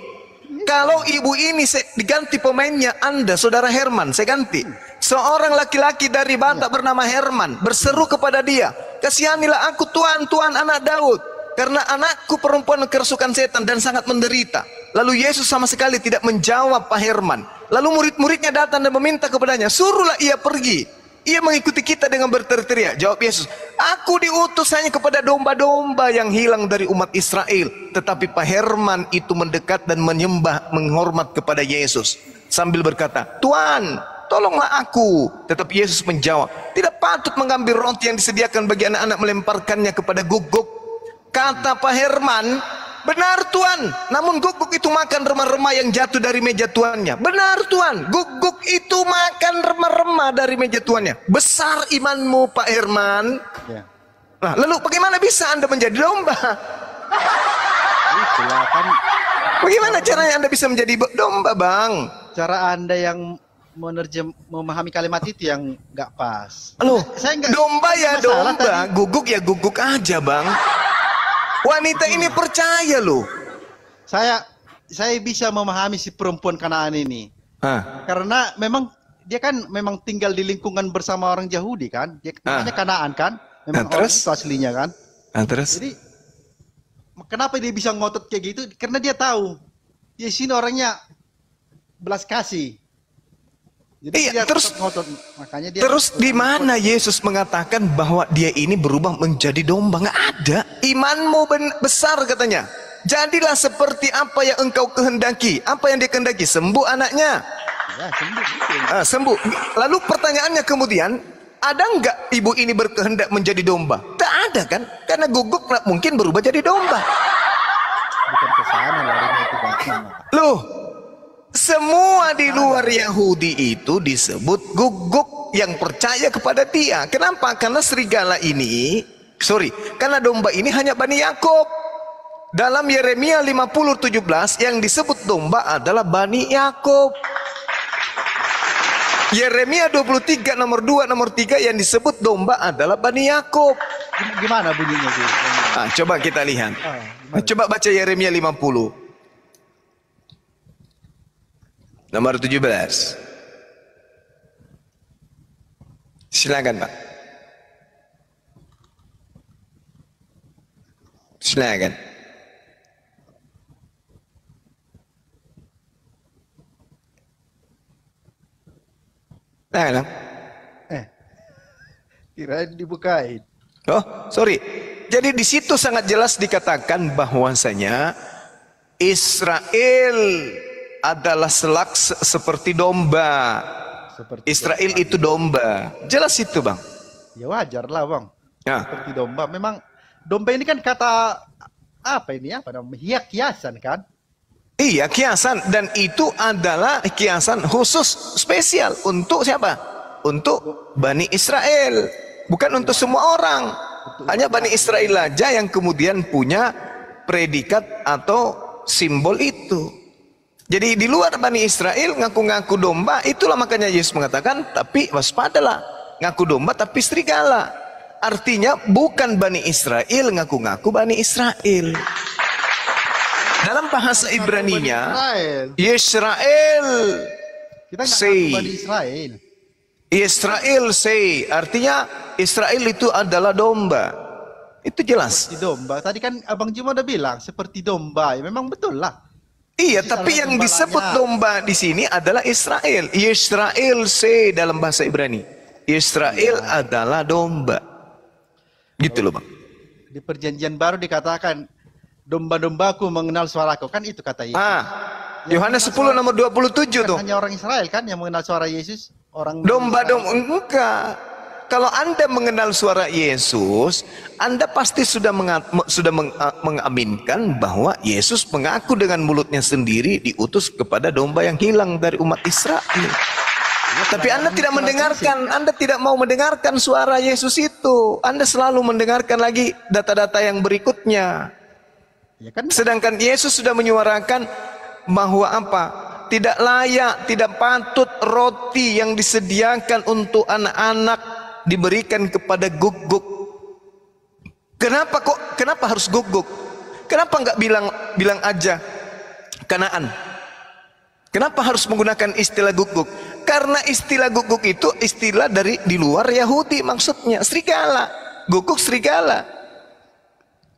Kalau ibu ini diganti pemainnya Anda, saudara Herman, saya ganti. Seorang laki-laki dari Batak bernama Herman berseru kepada dia, "Kasihanilah aku Tuhan, Tuhan anak Daud, karena anakku perempuan kerasukan setan dan sangat menderita." Lalu Yesus sama sekali tidak menjawab Pak Herman. Lalu murid-muridnya datang dan meminta kepadanya, "Suruhlah ia pergi." Ia mengikuti kita dengan berteriak. Jawab Yesus, "Aku diutus hanya kepada domba-domba yang hilang dari umat Israel." Tetapi Pak Herman itu mendekat dan menyembah, menghormat kepada Yesus sambil berkata, "Tuhan, tolonglah aku." Tetapi Yesus menjawab, "Tidak patut mengambil roti yang disediakan bagi anak-anak melemparkannya kepada guguk." Kata Pak Herman, "Benar Tuhan, namun guguk itu makan remah-remah yang jatuh dari meja tuannya." Benar Tuhan, guguk itu makan remah-remah dari meja tuannya. Besar imanmu Pak Herman.
Ya.
Nah, lalu bagaimana bisa Anda menjadi domba?
Itulah kan
Bagaimana caranya Anda bisa menjadi domba, Bang?
cara Anda yang memahami kalimat itu yang nggak pas.
Loh,
Saya nggak-
domba ya
masalah
domba,
tadi.
guguk ya guguk aja, Bang. Wanita ini percaya loh.
Saya bisa memahami si perempuan Kanaan ini. Karena memang dia kan memang tinggal di lingkungan bersama orang Yahudi kan. Dia namanya Kanaan kan. Memang orang
Terus?
itu aslinya kan.
Terus?
Jadi kenapa dia bisa ngotot kayak gitu? Karena dia tahu di sini orangnya belas kasih. Jadi
Iya,
dia
terus-
tetap ngotot. Makanya dia
Terus di mana Yesus mengatakan bahwa dia ini berubah menjadi domba? Nggak ada. Imanmu besar katanya. Jadilah seperti apa yang engkau kehendaki. Apa yang dia kehendaki? Sembuh anaknya.
ya, sembuh gitu.
Sembuh. Lalu pertanyaannya kemudian, ada nggak ibu ini berkehendak menjadi domba? Tak ada kan? Karena guguk nggak mungkin berubah jadi domba.
Bukan ke sana larinya itu Bang.
Loh, semua di luar Yahudi itu disebut guguk yang percaya kepada dia. Kenapa? Karena serigala ini, karena domba ini hanya Bani Yakub. Dalam Yeremia 50:17 yang disebut domba adalah Bani Yakub. Yeremia 23 nomor 2 nomor 3 yang disebut domba adalah Bani Yakub.
Gimana bunyinya sih?
Coba kita lihat.
gimana?
Coba baca Yeremia 50. Nomor 17. Silakan, Pak. Silakan. Silakan.
Kirain dibukain.
Oh, sorry. Jadi di situ sangat jelas dikatakan bahwasanya Israel adalah seperti domba. Israel itu domba. Jelas itu, Bang.
Ya wajar lah Bang.
Ya.
Seperti domba. Memang domba ini kan kata apa ini? Apa namanya? Kiasan kan?
Iya, kiasan, dan itu adalah kiasan khusus spesial untuk siapa? Untuk Bani Israel, bukan untuk semua orang. Hanya Bani Israel aja yang kemudian punya predikat atau simbol itu. Jadi di luar Bani Israel ngaku-ngaku domba, itulah makanya Yesus mengatakan, tapi waspadalah, ngaku domba tapi serigala. artinya bukan Bani Israel ngaku-ngaku Bani Israel. Dalam bahasa Ibraninya, Yisrael
Kita nggak
say.
ngaku Bani Israel.
Israel say, artinya Israel itu adalah domba. Itu jelas.
Seperti domba. Tadi kan Abang Juma udah bilang seperti domba. Ya, memang betul lah.
Iya,
Isi
tapi
salah
yang
satu
disebut
balanya.
domba di sini adalah Israel. Israel say dalam bahasa Ibrani. Israel adalah domba. Gitu loh, Bang.
Di perjanjian baru dikatakan domba-dombaku mengenal suaraku. Kan itu kata Yesus.
Yohanes 10 nomor 27 tuh.
Hanya orang Israel kan yang mengenal suara Yesus. Orang
Domba-domba enggak. Kalau Anda mengenal suara Yesus, Anda pasti sudah mengaminkan bahwa Yesus mengaku dengan mulutnya sendiri diutus kepada domba yang hilang dari umat Israel. Tapi Anda tidak mendengarkan, Anda tidak mau mendengarkan suara Yesus itu. Anda selalu mendengarkan lagi data-data yang berikutnya.
Ya kan?
Sedangkan Yesus sudah menyuarakan bahwa apa? Tidak layak, tidak patut roti yang disediakan untuk anak-anak diberikan kepada guguk. Kenapa harus guguk? Kenapa enggak bilang aja Kanaan? Kenapa harus menggunakan istilah guguk? Karena istilah guguk itu istilah dari di luar Yahudi, maksudnya serigala. Guguk serigala.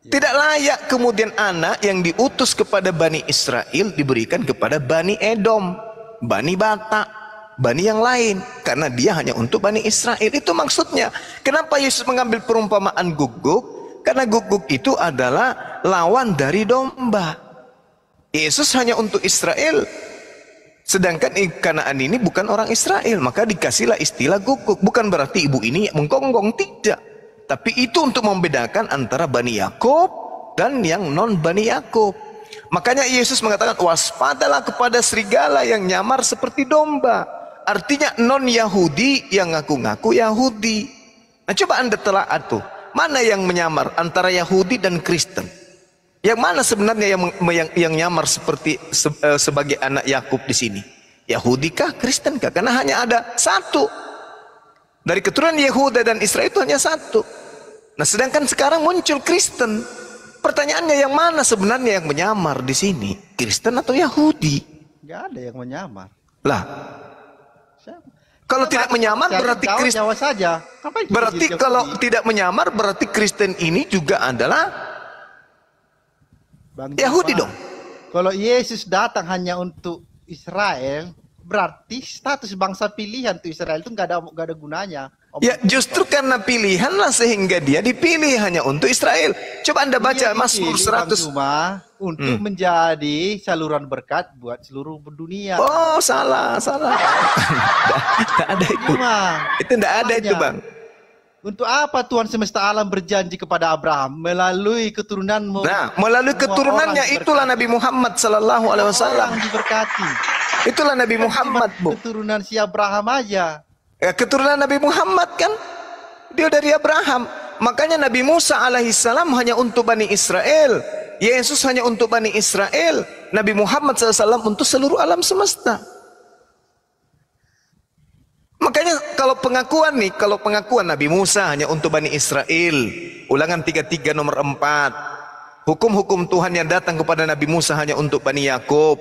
Tidak layak kemudian anak yang diutus kepada Bani Israel diberikan kepada Bani Edom, Bani Batak, Bani yang lain. Karena dia hanya untuk Bani Israel. Itu maksudnya. Kenapa Yesus mengambil perumpamaan guguk? Karena guguk itu adalah lawan dari domba. Yesus hanya untuk Israel. Sedangkan Kanaan ini bukan orang Israel. Maka dikasihlah istilah guguk. Bukan berarti ibu ini menggonggong, tidak. Tapi itu untuk membedakan antara Bani Yakub dan yang non Bani Yakub. Makanya Yesus mengatakan waspadalah kepada serigala yang nyamar seperti domba. Artinya non Yahudi yang ngaku-ngaku Yahudi. Nah coba Anda telaah tuh. Mana yang menyamar antara Yahudi dan Kristen? Yang mana sebenarnya yang nyamar seperti sebagai anak Yakub di sini? Yahudi kah, Kristen kah? Karena hanya ada satu. Dari keturunan Yehuda dan Israel itu hanya satu. Nah, sedangkan sekarang muncul Kristen. Pertanyaannya yang mana sebenarnya yang menyamar di sini? Kristen atau Yahudi?
Nggak ada yang menyamar.
Lah, kalau tidak menyamar berarti Kristen.
Jawab saja.
Berarti kalau tidak menyamar berarti Kristen ini juga adalah Yahudi dong.
Kalau Yesus datang hanya untuk Israel, berarti status bangsa pilihan tuh Israel itu nggak ada gunanya.
Ya justru karena pilihanlah sehingga dia dipilih hanya untuk Israel. Coba Anda baca Mazmur 100.
Untuk menjadi saluran berkat buat seluruh dunia.
Oh salah. Tidak ada itu. Itu tidak ada itu, Bang.
Untuk apa Tuhan semesta alam berjanji kepada Abraham melalui keturunanmu?
Nah, melalui keturunannya itulah Nabi Muhammad sallallahu alaihi wasallam.
Diberkati.
Itulah Nabi Muhammad, Bu.
Keturunan si Abraham aja.
Ya, keturunan Nabi Muhammad kan dia dari Abraham. Makanya Nabi Musa alaihissalam hanya untuk Bani Israel. Yesus hanya untuk Bani Israel. Nabi Muhammad SAW untuk seluruh alam semesta. Makanya kalau pengakuan Nabi Musa hanya untuk Bani Israel, Ulangan 33 nomor 4. Hukum-hukum Tuhan yang datang kepada Nabi Musa hanya untuk Bani Yakub.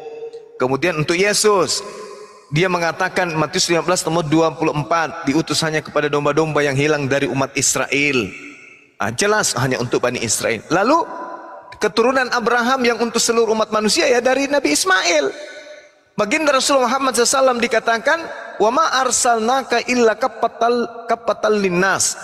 Kemudian untuk Yesus, dia mengatakan Matius 15 nomor 24, diutus hanya kepada domba-domba yang hilang dari umat Israel. Jelas hanya untuk Bani Israel. Lalu keturunan Abraham yang untuk seluruh umat manusia ya dari Nabi Ismail. Baginda Rasulullah Muhammad SAW dikatakan, wa ma arsalnaka illa kafatal linnas.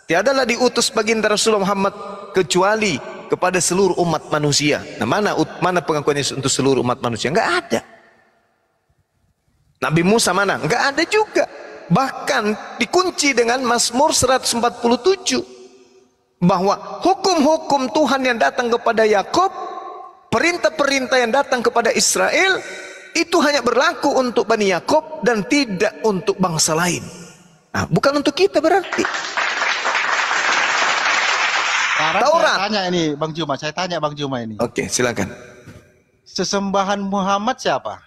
Tiadalah diutus baginda Rasulullah Muhammad kecuali kepada seluruh umat manusia. Nah, mana pengakuan Yesus untuk seluruh umat manusia? Enggak ada. Nabi Musa mana? Enggak ada juga. Bahkan dikunci dengan Mazmur 147 bahwa hukum-hukum Tuhan yang datang kepada Yakub, perintah-perintah yang datang kepada Israel itu hanya berlaku untuk Bani Yakub dan tidak untuk bangsa lain. Nah, bukan untuk kita berarti. Taurat.
Saya tanya ini Bang Juma, ini.
Oke, silakan.
Sesembahan Muhammad siapa?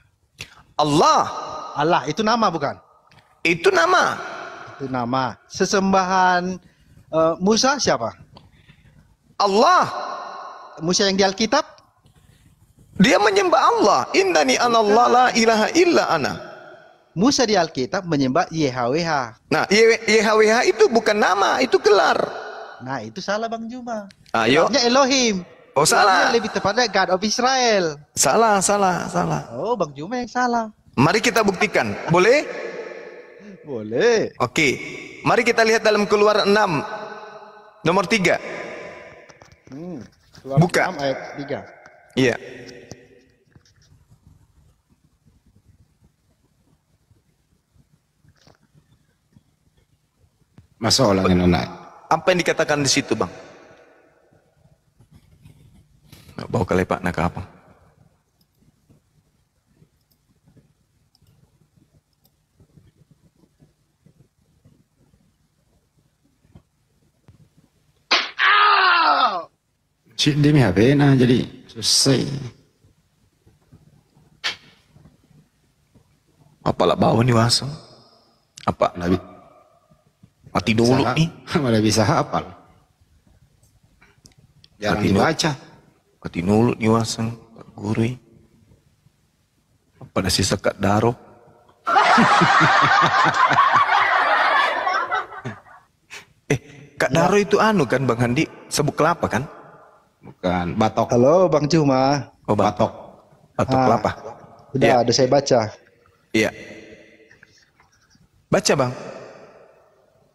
Allah.
Allah, itu nama bukan?
Itu nama.
Itu nama. Sesembahan Musa siapa?
Allah.
Musa yang di Alkitab?
Dia menyembah Allah. Innani anallah la ilaha illa ana.
Musa di Alkitab menyembah YHWH.
Nah, YHWH itu bukan nama, itu gelar.
Nah, itu salah Bang Juma.
Ayo.
Gelarnya Elohim.
Oh, salah.
Gelarnya lebih tepatnya God of Israel.
Salah, salah, salah.
Oh, Bang Juma yang salah.
Mari kita buktikan. Boleh?
Boleh.
Oke. Mari kita lihat dalam Keluaran 6 nomor 3.
Keluaran
Buka.
6 ayat 3.
Iya.
Masuk lagi nona.
Apa yang dikatakan di situ, Bang? Nggak bawa kelepak nak apa?
Cik demi HP nah jadi selesai.
Apalah bawa nih wasong? Apa?
Nabi.
Mati dulu nih.
Mana bisa hafal. Jarang
Mati
dibaca.
Mati dulu nih wasong. Pak Guru. Apa ada sisa kat daro? Kak Daro itu anu kan Bang Handi? Sabuk kelapa kan?
Bukan batok.
Halo Bang Juma.
Oh, batok. Batok kelapa.
Udah saya baca.
Iya. Baca Bang.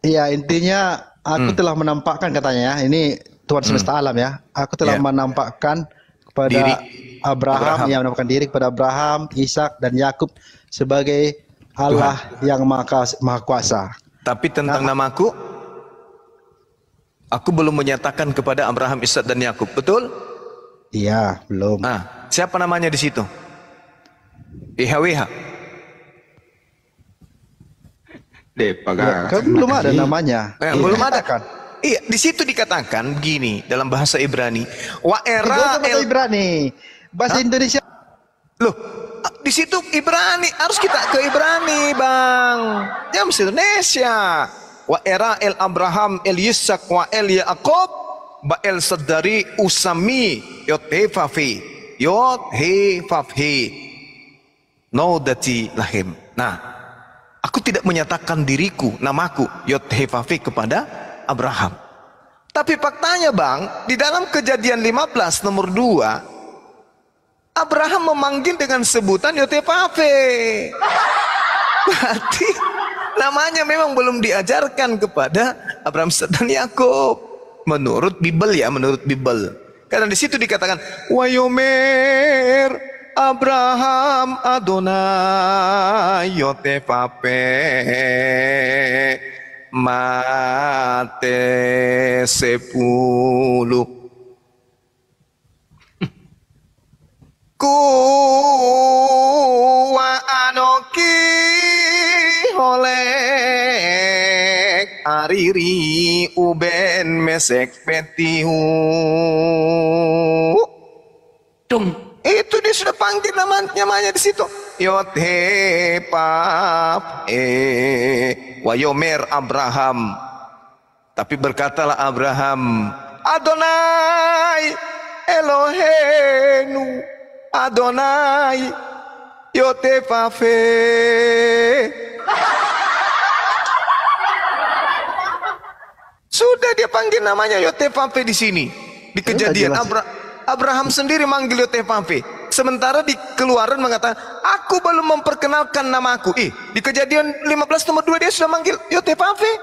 Iya, intinya aku telah menampakkan katanya ya. Ini Tuhan semesta alam ya. Aku telah menampakkan kepada
Diri.
Abraham, yang menampakkan diri kepada Abraham, Ishak dan Yakub sebagai Allah yang maha kuasa.
Tapi tentang namaku, aku belum menyatakan kepada Abraham, Ishak dan Yakub. Betul?
Iya, belum.
Ah, siapa namanya di situ? YHWH.
Kan belum ada namanya.
Belum ada
kan?
Iya, di situ dikatakan begini dalam bahasa Ibrani. Wa
Itu
era
bahasa Ibrani. Bahasa Indonesia.
Loh, di situ Ibrani, harus kita ke Ibrani, Bang. Jangan bahasa Indonesia. Wa era el Abraham el Yisak wa el Yaakov ba el sadari usami yotefafi yothefafi naudati lahim. Nah, aku tidak menyatakan diriku, namaku yothefafi kepada Abraham. Tapi faktanya Bang, di dalam Kejadian 15 nomor 2 Abraham memanggil dengan sebutan Yotefafe. Berarti namanya memang belum diajarkan kepada Abraham dan Yakub. Menurut Bible ya, menurut Bible. Karena di situ dikatakan Wayomer Abraham Adonai Yotefafe mate 10. Kuwa anoki holek ariri uben mesek petihu. Itu dia sudah panggil namanya di situ. Yothepap wayomer Abraham. Tapi berkatalah Abraham, Adonai Elohenu Adonai Yotefafe. Sudah dia panggil namanya Yotefafe di sini. Di Kejadian Abraham sendiri manggil Yotefafe. Sementara di Keluaran mengatakan, aku belum memperkenalkan namaku. Di Kejadian 15 nomor 2 dia sudah manggil Yotefafe.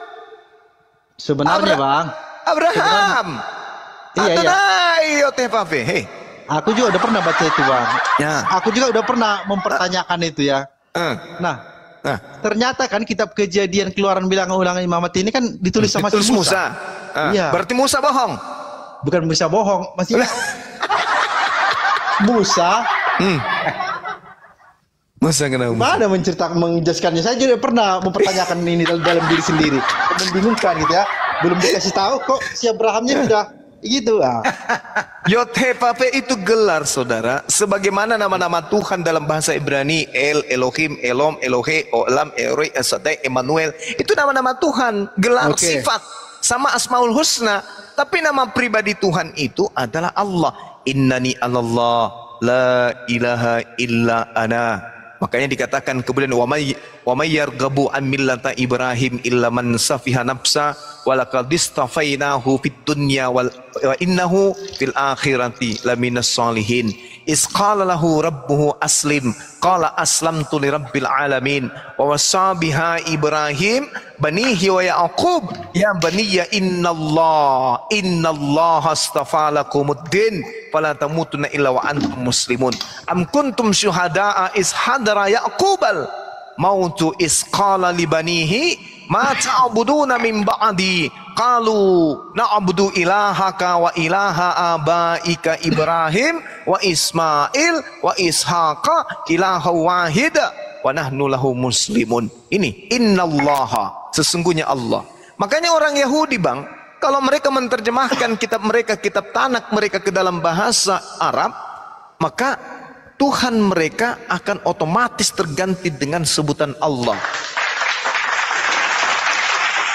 Sebenarnya Bang,
Abraham. Adonai Yotefafe. Hei.
Aku juga udah pernah baca itu Bang.
Ya.
Aku juga udah pernah mempertanyakan itu ya. Nah, ternyata kan kitab Kejadian Keluaran Bilangan-Ulangan Imamat ini kan ditulis sama Musa.
Iya. Berarti Musa bohong.
Bukan Musa bohong, masih Musa.
Musa kenapa?
Mana menceritakan menjelaskannya? Saya juga pernah mempertanyakan ini dalam diri sendiri, membingungkan gitu ya. Belum dikasih tahu kok si Abrahamnya sudah gitu.
Yothefafe itu gelar saudara, sebagaimana nama-nama Tuhan dalam bahasa Ibrani, El, Elohim, Elom, Elohe, Olam, Eroi, Esadai, Emmanuel. Itu nama-nama Tuhan, gelar sifat. sama Asmaul Husna, tapi nama pribadi Tuhan itu adalah Allah. Innani anallah la ilaha illa ana. Makanya dikatakan kemudian wa may yarghabu an millata Ibrahim illa man safiha nafsa wa laqad istafainahu fid dunya wa innahu fil akhirati laminas solihin. Is qala lahu rabbuhu aslim qala aslamtu lirabbil alamin wa wassa biha Ibrahim banihi wa Yaqub ya baniya innallaha astafa lakumuddin fala tamutunna illa wa antum muslimun. Am kuntum syuhada'a is hadara Yaqubal mautu is qala li banihi ma ta'buduna min ba'di qalu na'budu ilahaka wa ilaha abaika Ibrahim wa Ismail wa Ishaqa ilaha wahida wa nahnu lahu muslimun. Ini innallaha, sesungguhnya Allah. Makanya orang Yahudi, Bang, kalau mereka menerjemahkan kitab mereka, kitab Tanak mereka ke dalam bahasa Arab, maka Tuhan mereka akan otomatis terganti dengan sebutan Allah.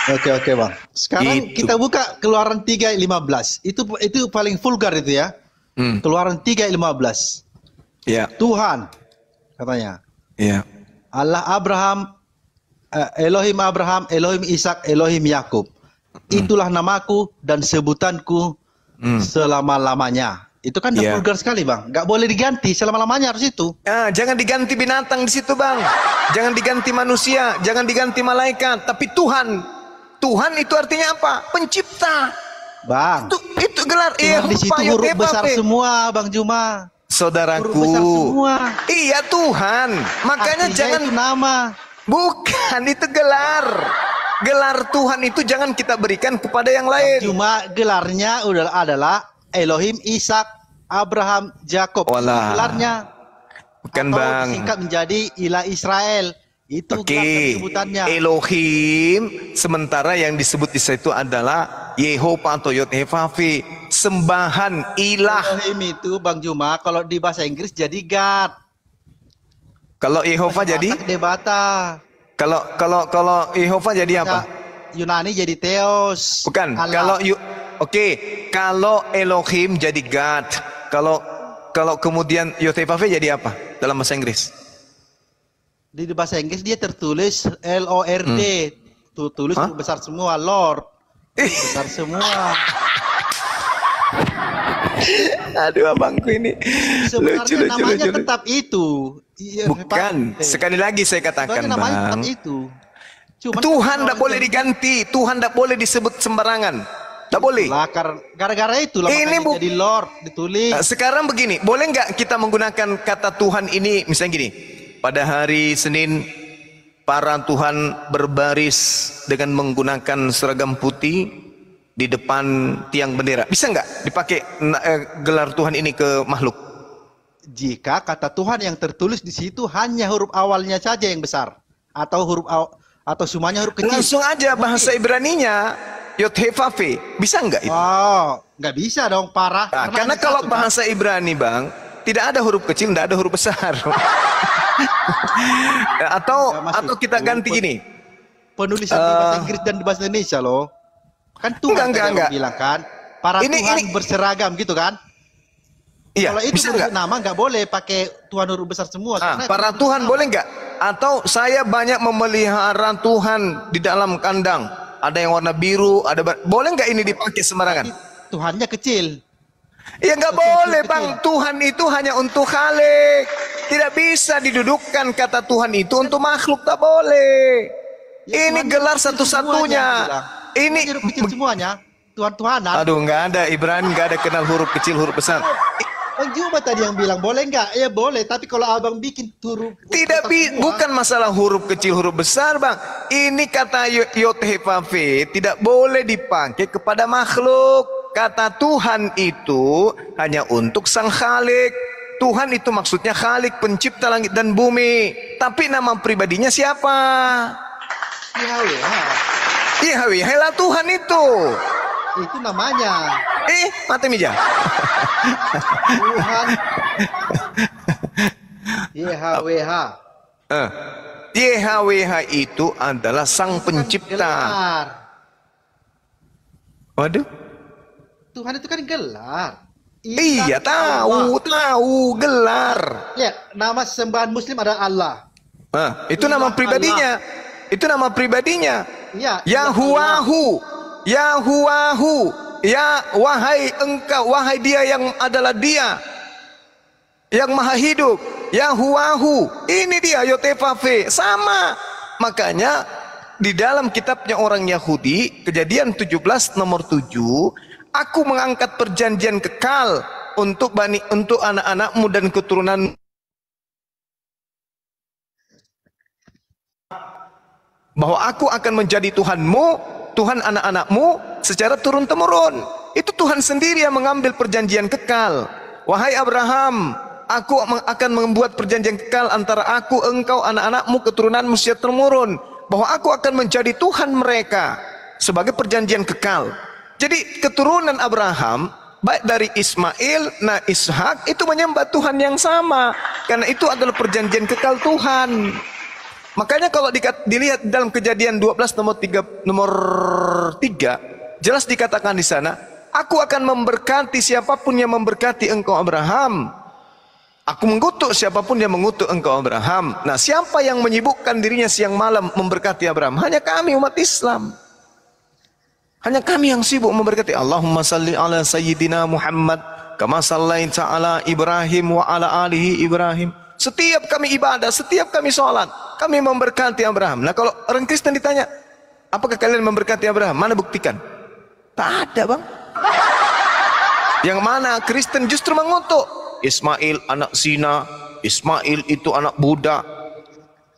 Oke Bang. Sekarang
Itu.
kita buka Keluaran 3 ayat 15. Itu paling vulgar itu ya. Keluaran 3 ayat 15.
Ya.
Tuhan katanya.
Ya.
Allah Abraham, Elohim Abraham, Elohim Ishak, Elohim Yakub. Itulah namaku dan sebutanku selama-lamanya. Itu kan udah vulgar sekali, Bang. Nggak boleh diganti, selama-lamanya harus itu.
Jangan diganti binatang di situ, Bang. Jangan diganti manusia, jangan diganti malaikat, tapi Tuhan. Tuhan itu artinya apa? Pencipta.
Bang.
Itu gelar.
Di situ huruf besar semua, Bang Juma.
Saudaraku.
Huruf besar semua.
Iya, Tuhan. Makanya
artinya
jangan
itu nama.
Bukan, itu gelar. Gelar Tuhan itu jangan kita berikan kepada yang lain.
Cuma gelarnya adalah Elohim Ishak, Abraham, Jakob.
Walah.
Gelarnya.
Bukan,
atau
Bang.
disingkat menjadi Ilah Israel. Itu gelar sebutannya.
Elohim, sementara yang disebut di situ adalah Yehova atau Yod-Heh-Vav-He, sembahan ilah.
Elohim itu, Bang Juma, kalau di bahasa Inggris jadi God.
Kalau Yehova jadi?
Debata.
Kalau Yehova jadi apa?
Yunani jadi Theos.
Bukan.
Allah.
Kalau Elohim jadi God. Kalau kemudian Yod-Heh-Vav-He jadi apa dalam bahasa Inggris?
Di bahasa Inggris dia tertulis LORD. Tulis besar semua, Lord. Besar semua.
Aduh, abangku ini.
Sebenarnya namanya tetap itu.
Bukan. Sekali lagi saya katakan,
namanya
Bang.
tetap itu. Cuman
Tuhan tidak boleh diganti. Tuhan tidak boleh disebut sembarangan. Tidak boleh.
Gara-gara itu lah
Ini
makanya jadi Lord ditulis.
Sekarang begini, boleh nggak kita menggunakan kata Tuhan ini, misalnya gini, pada hari Senin para Tuhan berbaris dengan menggunakan seragam putih di depan tiang bendera. Bisa nggak dipakai gelar Tuhan ini ke makhluk?
Jika kata Tuhan yang tertulis di situ hanya huruf awalnya saja yang besar, atau atau semuanya huruf kecil.
Langsung aja bahasa Ibraninya Yod-Heh-Vav-He. Bisa nggak itu?
Oh, nggak bisa dong, parah.
Nah, karena kalau
satu,
bahasa Ibrani, Bang, tidak ada huruf kecil, tidak ada huruf besar. atau kita ganti gini.
Penulisan di bahasa Inggris dan di bahasa Indonesia loh. Kan Tuhan
enggak.
bilang kan, para Tuhan berseragam gitu kan.
Iya,
kalau itu
bisa nggak?
nama nggak boleh pakai Tuhan huruf besar semua.
Para Tuhan boleh nggak? Atau saya banyak memelihara Tuhan di dalam kandang. Ada yang warna biru, boleh nggak ini dipakai sembarangan?
Tuhannya kecil.
Ya nggak boleh, Bang. Tuhan itu hanya untuk Khalik. Tidak bisa didudukkan kata Tuhan itu untuk makhluk, tak boleh.
Ya,
ini gelar satu-satunya. Ini
huruf kecil semuanya. Tuhan-Tuhanan.
Aduh, nggak ada Ibrani, nggak ada kenal huruf kecil, huruf besar.
Bang Juba tadi yang bilang boleh nggak? Ya boleh, tapi kalau abang bikin huruf
Bukan masalah huruf kecil, huruf besar, Bang. Ini kata Yod-Heh-Vav-He tidak boleh dipakai kepada makhluk. Kata Tuhan itu hanya untuk sang Khalik. Tuhan itu maksudnya Khalik, pencipta langit dan bumi. Tapi nama pribadinya siapa? Yahweh. Lah Tuhan itu.
Itu namanya.
Mati meja.
Tuhan. YHWH.
YHWH itu adalah sang pencipta. Waduh.
Tuhan itu kan gelar.
Iya,
Allah.
tahu gelar.
Ya, nama sembahan Muslim adalah Allah.
Itu nama
Ilah
pribadinya. Itu nama pribadinya.
Ya,
Yahuwahu. Yahuwahu. Ya, wahai engkau, wahai dia yang adalah dia yang maha hidup. Yahuwahu. Ini dia Yotevave. Sama. Makanya di dalam kitabnya orang Yahudi, Kejadian 17 nomor 7, aku mengangkat perjanjian kekal untuk anak-anakmu dan keturunan, bahwa aku akan menjadi Tuhanmu, Tuhan anak-anakmu secara turun-temurun. Itu Tuhan sendiri yang mengambil perjanjian kekal. Wahai Abraham, aku akan membuat perjanjian kekal antara aku, engkau, anak-anakmu, keturunanmu secara temurun, bahwa aku akan menjadi Tuhan mereka, sebagai perjanjian kekal. Jadi keturunan Abraham, baik dari Ismail, Ishak, itu menyembah Tuhan yang sama, karena itu adalah perjanjian kekal Tuhan. Makanya kalau dilihat dalam Kejadian 12 nomor 3, jelas dikatakan di sana, aku akan memberkati siapapun yang memberkati engkau Abraham. Aku mengutuk siapapun yang mengutuk engkau Abraham. Nah, siapa yang menyibukkan dirinya siang malam memberkati Abraham? Hanya kami umat Islam. Hanya kami yang sibuk memberkati. Allahumma salli ala sayyidina Muhammad kama sallaita ala Ibrahim wa ala alihi Ibrahim. Setiap kami ibadah, setiap kami sholat, kami memberkati Abraham. Nah, kalau orang Kristen ditanya, apakah kalian memberkati Abraham? Mana buktikan? Tak ada, bang. Yang mana Kristen justru mengutuk Ismail anak zina, Ismail itu anak budak.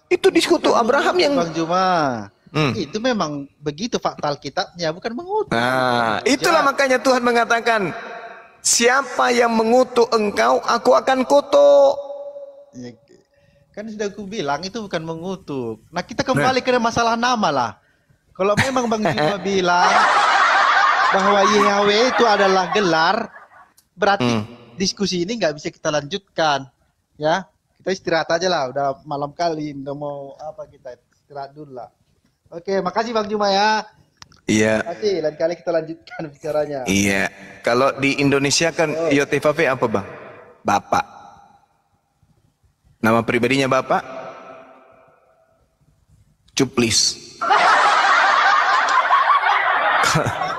Itu dikutuk Abraham yang
Bang Juma. Itu memang begitu fakta Alkitabnya, bukan mengutuk.
Nah, itulah makanya Tuhan mengatakan, siapa yang mengutuk engkau, aku akan kutuk.
Ya, kan sudah aku bilang itu bukan mengutuk. Nah, kita kembali ke masalah nama lah. Kalau memang Bang Juma bilang bahwa Yahweh itu adalah gelar, berarti diskusi ini nggak bisa kita lanjutkan, ya. Kita istirahat aja lah, udah malam kali, udah mau apa, kita istirahat dulu lah. Oke, makasih Bang Juma ya.
Iya.
Makasih, lain kali kita lanjutkan bicaranya.
Iya. Kalau di Indonesia kan Yotevave apa, bang? Bapak. Nama pribadinya Bapak? Cuplis.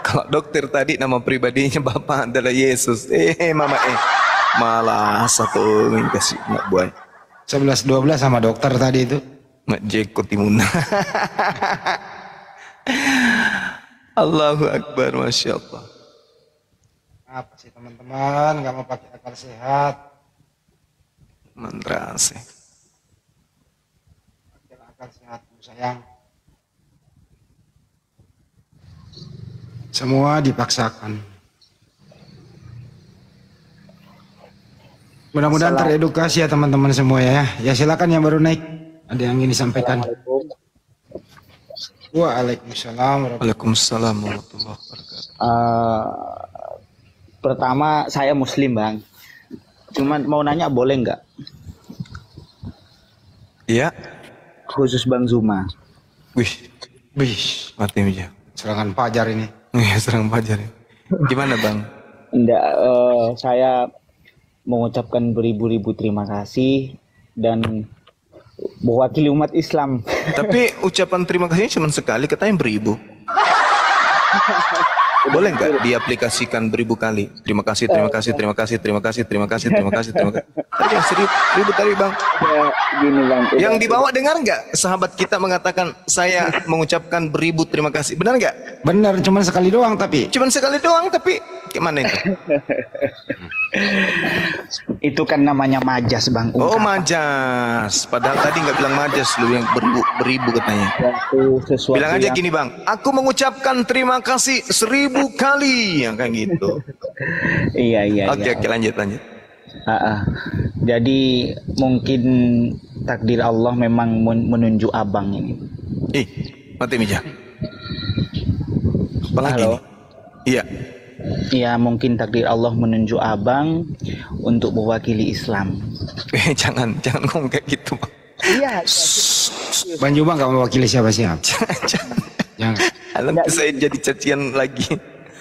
Kalau dokter tadi nama pribadinya Bapak adalah Yesus. Mama malah satu kasih nak buai.
11-12 sama dokter tadi itu.
Mak Jeko Timuna. Allahu Akbar, Masya Allah.
Apa sih teman-teman, nggak mau pakai akal sehat.
Mantra sih.
Pakai akal sehat, sayang. Semua dipaksakan. Mudah-mudahan teredukasi ya teman-teman semua ya. Ya silakan yang baru naik. Ada yang ingin disampaikan? Waalaikumsalam.
Waalaikumsalam warahmatullahi wabarakatuh.
Pertama saya Muslim bang. Cuman mau nanya boleh nggak?
Iya.
Khusus Bang Zuma.
Wih, mati aja.
Serangan pajar ini.
Serang pajar. Gimana bang?
Enggak, saya mengucapkan beribu-ribu terima kasih dan mewakili umat Islam.
Tapi ucapan terima kasihnya cuma sekali, katanya beribu. Boleh nggak diaplikasikan beribu kali? Terima kasih, terima kasih, terima kasih, terima kasih, terima kasih, terima kasih, terima kasih. Tadi yang seribu tadi bang.
Ya, gini bang.
Yang dibawa dengar nggak? Sahabat kita mengatakan saya mengucapkan beribu terima kasih. Benar nggak?
Benar, cuma sekali doang tapi.
Cuman sekali doang tapi gimana itu?
Itu kan namanya majas bang.
Oh
ungkapan.
majas. Padahal tadi nggak bilang majas, lu yang beribu katanya.
Itu sesuatu
Bilang aja
yang...
gini bang, aku mengucapkan terima kasih 1000 kali, yang kayak gitu.
Iya.
Oke, lanjut.
Jadi mungkin takdir Allah memang menunjuk abang ini.
Mati Mija. Apalagi
Halo.
nih? Iya.
Ya mungkin takdir Allah menunjuk abang untuk mewakili Islam.
Jangan ngomong kayak gitu bang.
Iya.
Bang Juma nggak mewakili siapa-siapa.
Jangan.
Jangan.
Alam saya jadi cacian lagi.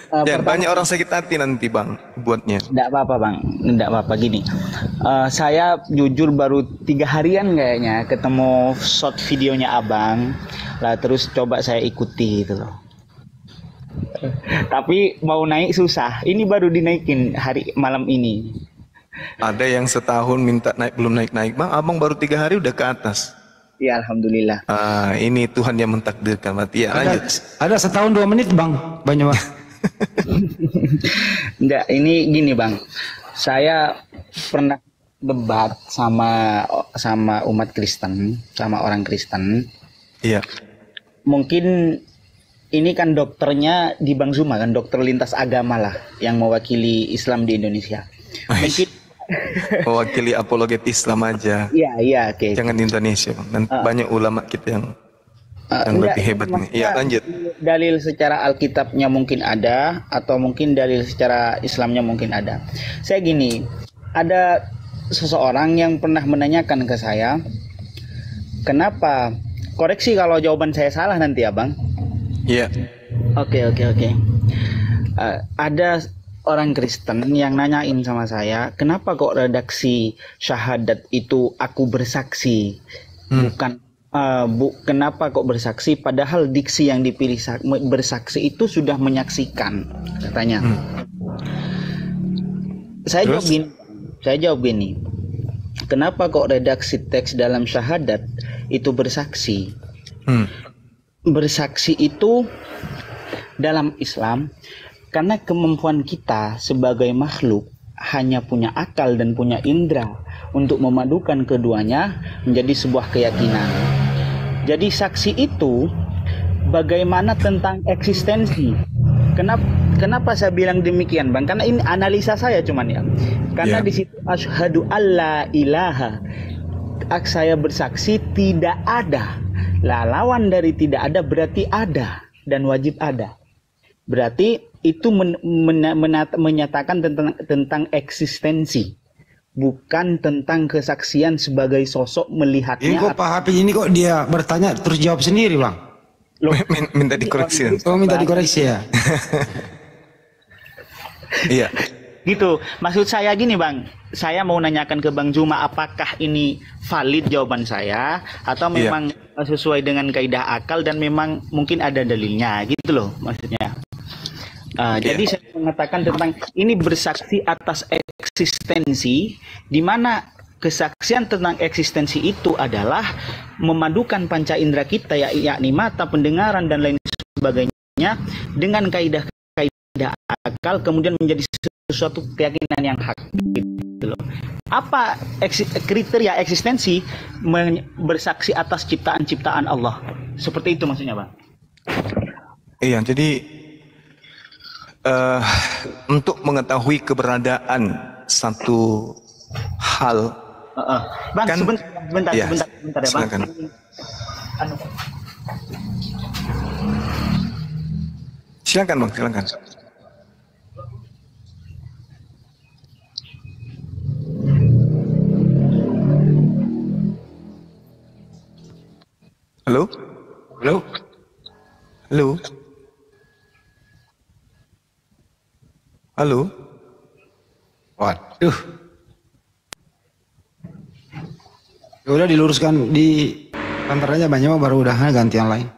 Jangan
pertama,
banyak orang sakit hati nanti bang buatnya.
enggak apa-apa bang, enggak apa-apa gini. Saya jujur baru 3 harian kayaknya ketemu short videonya abang, lah terus coba saya ikuti gitu loh. Tapi mau naik susah. Ini baru dinaikin malam ini.
Ada yang setahun minta naik belum naik bang. Abang baru 3 hari udah ke atas.
Ya alhamdulillah.
Ini Tuhan yang mentakdirkan. Mati ya lanjut.
Ada setahun 2 menit bang, banyak bang.
Enggak, ini gini bang. Saya pernah debat sama umat Kristen, sama orang Kristen.
Iya.
Mungkin ini kan dokternya di Bang Zuma kan, dokter lintas agama lah yang mewakili Islam di Indonesia. Mungkin
Mewakili apologet Islam aja.
iya oke.
Jangan di Indonesia bang. Dan banyak ulama kita yang lebih hebat nih. Iya lanjut.
Dalil secara Alkitabnya mungkin ada, atau mungkin dalil secara Islamnya mungkin ada. Saya gini, ada seseorang yang pernah menanyakan ke saya, kenapa, koreksi kalau jawaban saya salah nanti ya bang.
Iya.
Oke. Ada orang Kristen yang nanyain sama saya, kenapa kok redaksi syahadat itu aku bersaksi, bukan kenapa kok bersaksi, padahal diksi yang dipilih bersaksi itu sudah menyaksikan, katanya. Saya jawab gini, kenapa kok redaksi teks dalam syahadat itu bersaksi? Bersaksi itu dalam Islam karena kemampuan kita sebagai makhluk hanya punya akal dan punya indera untuk memadukan keduanya menjadi sebuah keyakinan. Jadi saksi itu bagaimana tentang eksistensi. Kenapa saya bilang demikian bang? Karena ini analisa saya cuman ya. Karena di situ asyhadu alla ilaha, saya bersaksi tidak ada. Lah lawan dari tidak ada berarti ada dan wajib ada. Berarti itu menyatakan tentang eksistensi, bukan tentang kesaksian sebagai sosok melihatnya.
Ini kok Pak Hafiz ini kok dia bertanya terus jawab sendiri bang?
Minta dikoreksi.
Oh minta dikoreksi ya?
Iya.
Gitu. Maksud saya gini bang, saya mau nanyakan ke Bang Zuma apakah ini valid jawaban saya atau memang sesuai dengan kaidah akal dan memang mungkin ada dalilnya gitu loh maksudnya. Jadi saya mengatakan tentang ini bersaksi atas eksistensi, di mana kesaksian tentang eksistensi itu adalah memadukan panca indera kita yakni mata, pendengaran dan lain sebagainya dengan kaidah akal kemudian menjadi sesuatu keyakinan yang hak gitu loh. Apa kriteria eksistensi? Bersaksi atas ciptaan-ciptaan Allah. Seperti itu maksudnya, Bang.
Iya, jadi untuk mengetahui keberadaan satu hal,
Bang,
kan,
sebentar ya, Bang.
Silakan. Silakan, Bang, silakan. Halo?
Halo?
Halo? Halo?
Waduh. Ya udah diluruskan di antaranya banyak baru udah ganti yang lain.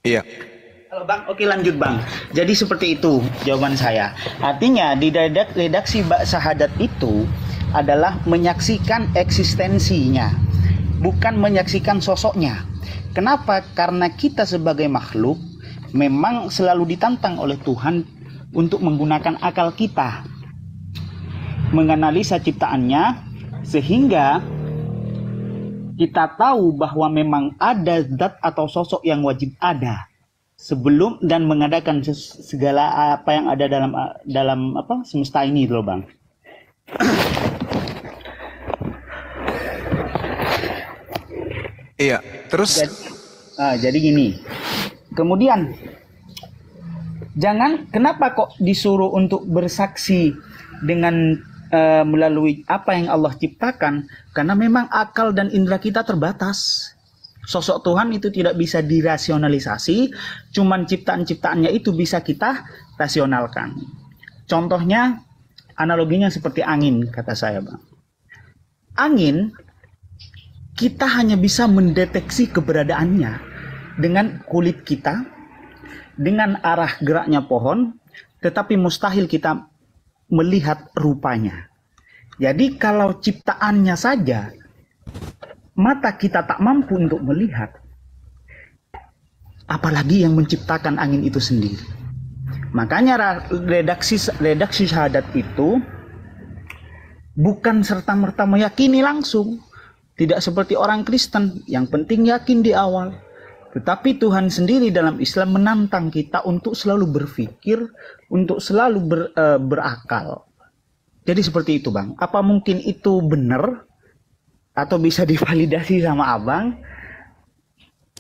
Iya.
Halo Bang, oke lanjut Bang. Jadi seperti itu jawaban saya. Artinya di redaksi syahadat itu adalah menyaksikan eksistensinya, bukan menyaksikan sosoknya. Kenapa? Karena kita sebagai makhluk memang selalu ditantang oleh Tuhan untuk menggunakan akal kita, menganalisa ciptaannya, sehingga kita tahu bahwa memang ada zat atau sosok yang wajib ada sebelum dan mengadakan segala apa yang ada dalam apa semesta ini loh Bang.
Iya, terus
jadi gini. Kemudian kenapa kok disuruh untuk bersaksi dengan melalui apa yang Allah ciptakan? Karena memang akal dan indera kita terbatas. Sosok Tuhan itu tidak bisa dirasionalisasi, cuman ciptaan-ciptaannya itu bisa kita rasionalkan. Contohnya, analoginya seperti angin, kata saya, Bang. Angin, kita hanya bisa mendeteksi keberadaannya dengan kulit kita, dengan arah geraknya pohon, tetapi mustahil kita melihat rupanya. Jadi kalau ciptaannya saja, mata kita tak mampu untuk melihat, apalagi yang menciptakan angin itu sendiri. Makanya redaksi syahadat itu bukan serta-merta meyakini langsung. Tidak seperti orang Kristen, yang penting yakin di awal. Tetapi Tuhan sendiri dalam Islam menantang kita untuk selalu berpikir, untuk selalu berakal. Jadi seperti itu, Bang. Apa mungkin itu benar? Atau bisa divalidasi sama Abang?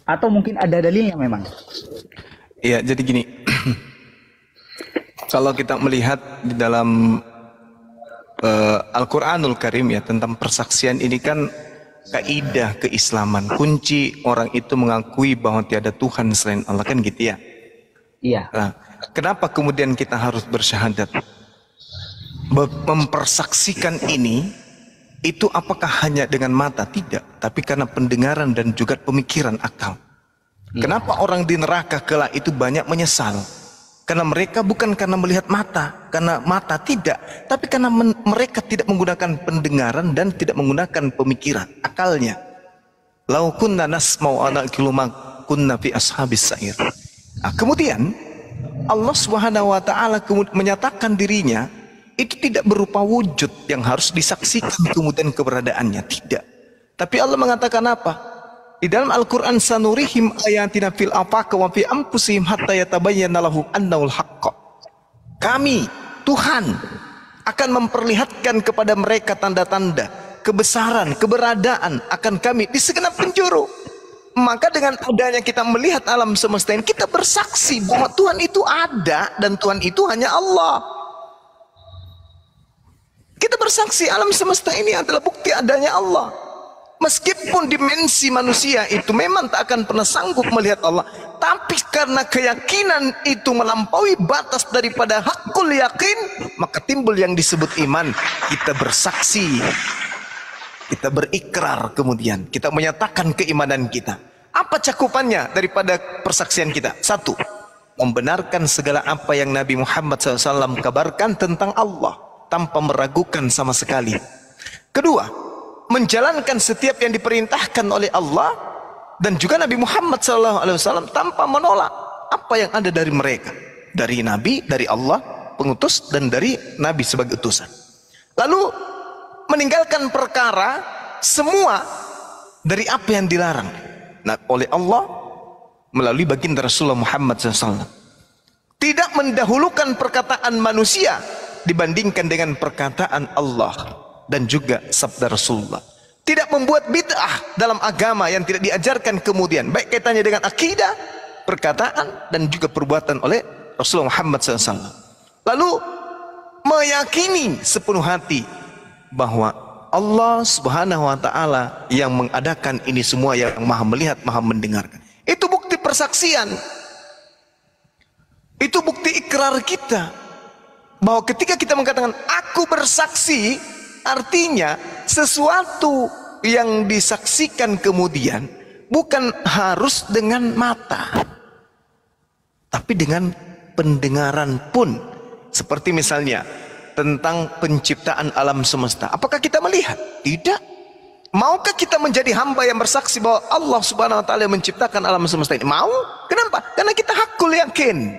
Atau mungkin ada dalilnya memang?
Iya, jadi gini. Kalau kita melihat di dalam Al-Quranul Karim ya, tentang persaksian ini kan kaidah keislaman. Kunci orang itu mengakui bahwa tiada Tuhan selain Allah, kan gitu ya?
Iya.
Nah, kenapa kemudian kita harus bersyahadat? Mempersaksikan ini, itu apakah hanya dengan mata? Tidak, tapi karena pendengaran dan juga pemikiran akal. Kenapa orang di neraka kelak itu banyak menyesal? Karena mereka bukan karena melihat mata, karena mata tidak, tapi karena mereka tidak menggunakan pendengaran dan tidak menggunakan pemikiran, akalnya. Lau kunna nasma'u wa na'qilu ma kunna fi ashabis sa'ir. Nah, kemudian Allah Subhanahu wa taala menyatakan dirinya itu tidak berupa wujud yang harus disaksikan kemudian keberadaannya, tidak. Tapi Allah mengatakan apa? Di dalam Al-Quran, sanurihim ayatina fil afaq wa fi anfusihim hatta yatabayyana lahum annahul haqq. Kami, Tuhan, akan memperlihatkan kepada mereka tanda-tanda kebesaran, keberadaan akan kami di segenap penjuru. Maka dengan adanya kita melihat alam semesta ini, kita bersaksi bahwa Tuhan itu ada dan Tuhan itu hanya Allah. Kita bersaksi alam semesta ini adalah bukti adanya Allah. Meskipun dimensi manusia itu memang tak akan pernah sanggup melihat Allah, tapi karena keyakinan itu melampaui batas daripada hakul yakin, maka timbul yang disebut iman. Kita bersaksi, kita berikrar, kemudian kita menyatakan keimanan kita. Apa cakupannya daripada persaksian kita? Satu, membenarkan segala apa yang Nabi Muhammad SAW kabarkan tentang Allah tanpa meragukan sama sekali. Kedua, menjalankan setiap yang diperintahkan oleh Allah dan juga Nabi Muhammad SAW tanpa menolak apa yang ada dari mereka, dari Nabi, dari Allah pengutus, dan dari Nabi sebagai utusan. Lalu meninggalkan perkara semua dari apa yang dilarang oleh Allah melalui baginda Rasulullah Muhammad SAW. Tidak mendahulukan perkataan manusia dibandingkan dengan perkataan Allah dan juga sabda Rasulullah. Tidak membuat bid'ah dalam agama yang tidak diajarkan kemudian, baik kaitannya dengan akidah, perkataan, dan juga perbuatan oleh Rasulullah Muhammad SAW. Lalu meyakini sepenuh hati bahwa Allah Subhanahu wa taala yang mengadakan ini semua, yang maha melihat, maha mendengarkan. Itu bukti persaksian. Itu bukti ikrar kita bahwa ketika kita mengatakan aku bersaksi, artinya sesuatu yang disaksikan kemudian bukan harus dengan mata, tapi dengan pendengaran pun. Seperti misalnya tentang penciptaan alam semesta. Apakah kita melihat? Tidak. Maukah kita menjadi hamba yang bersaksi bahwa Allah Subhanahu wa taala menciptakan alam semesta ini? Mau? Kenapa? Karena kita hakul yakin.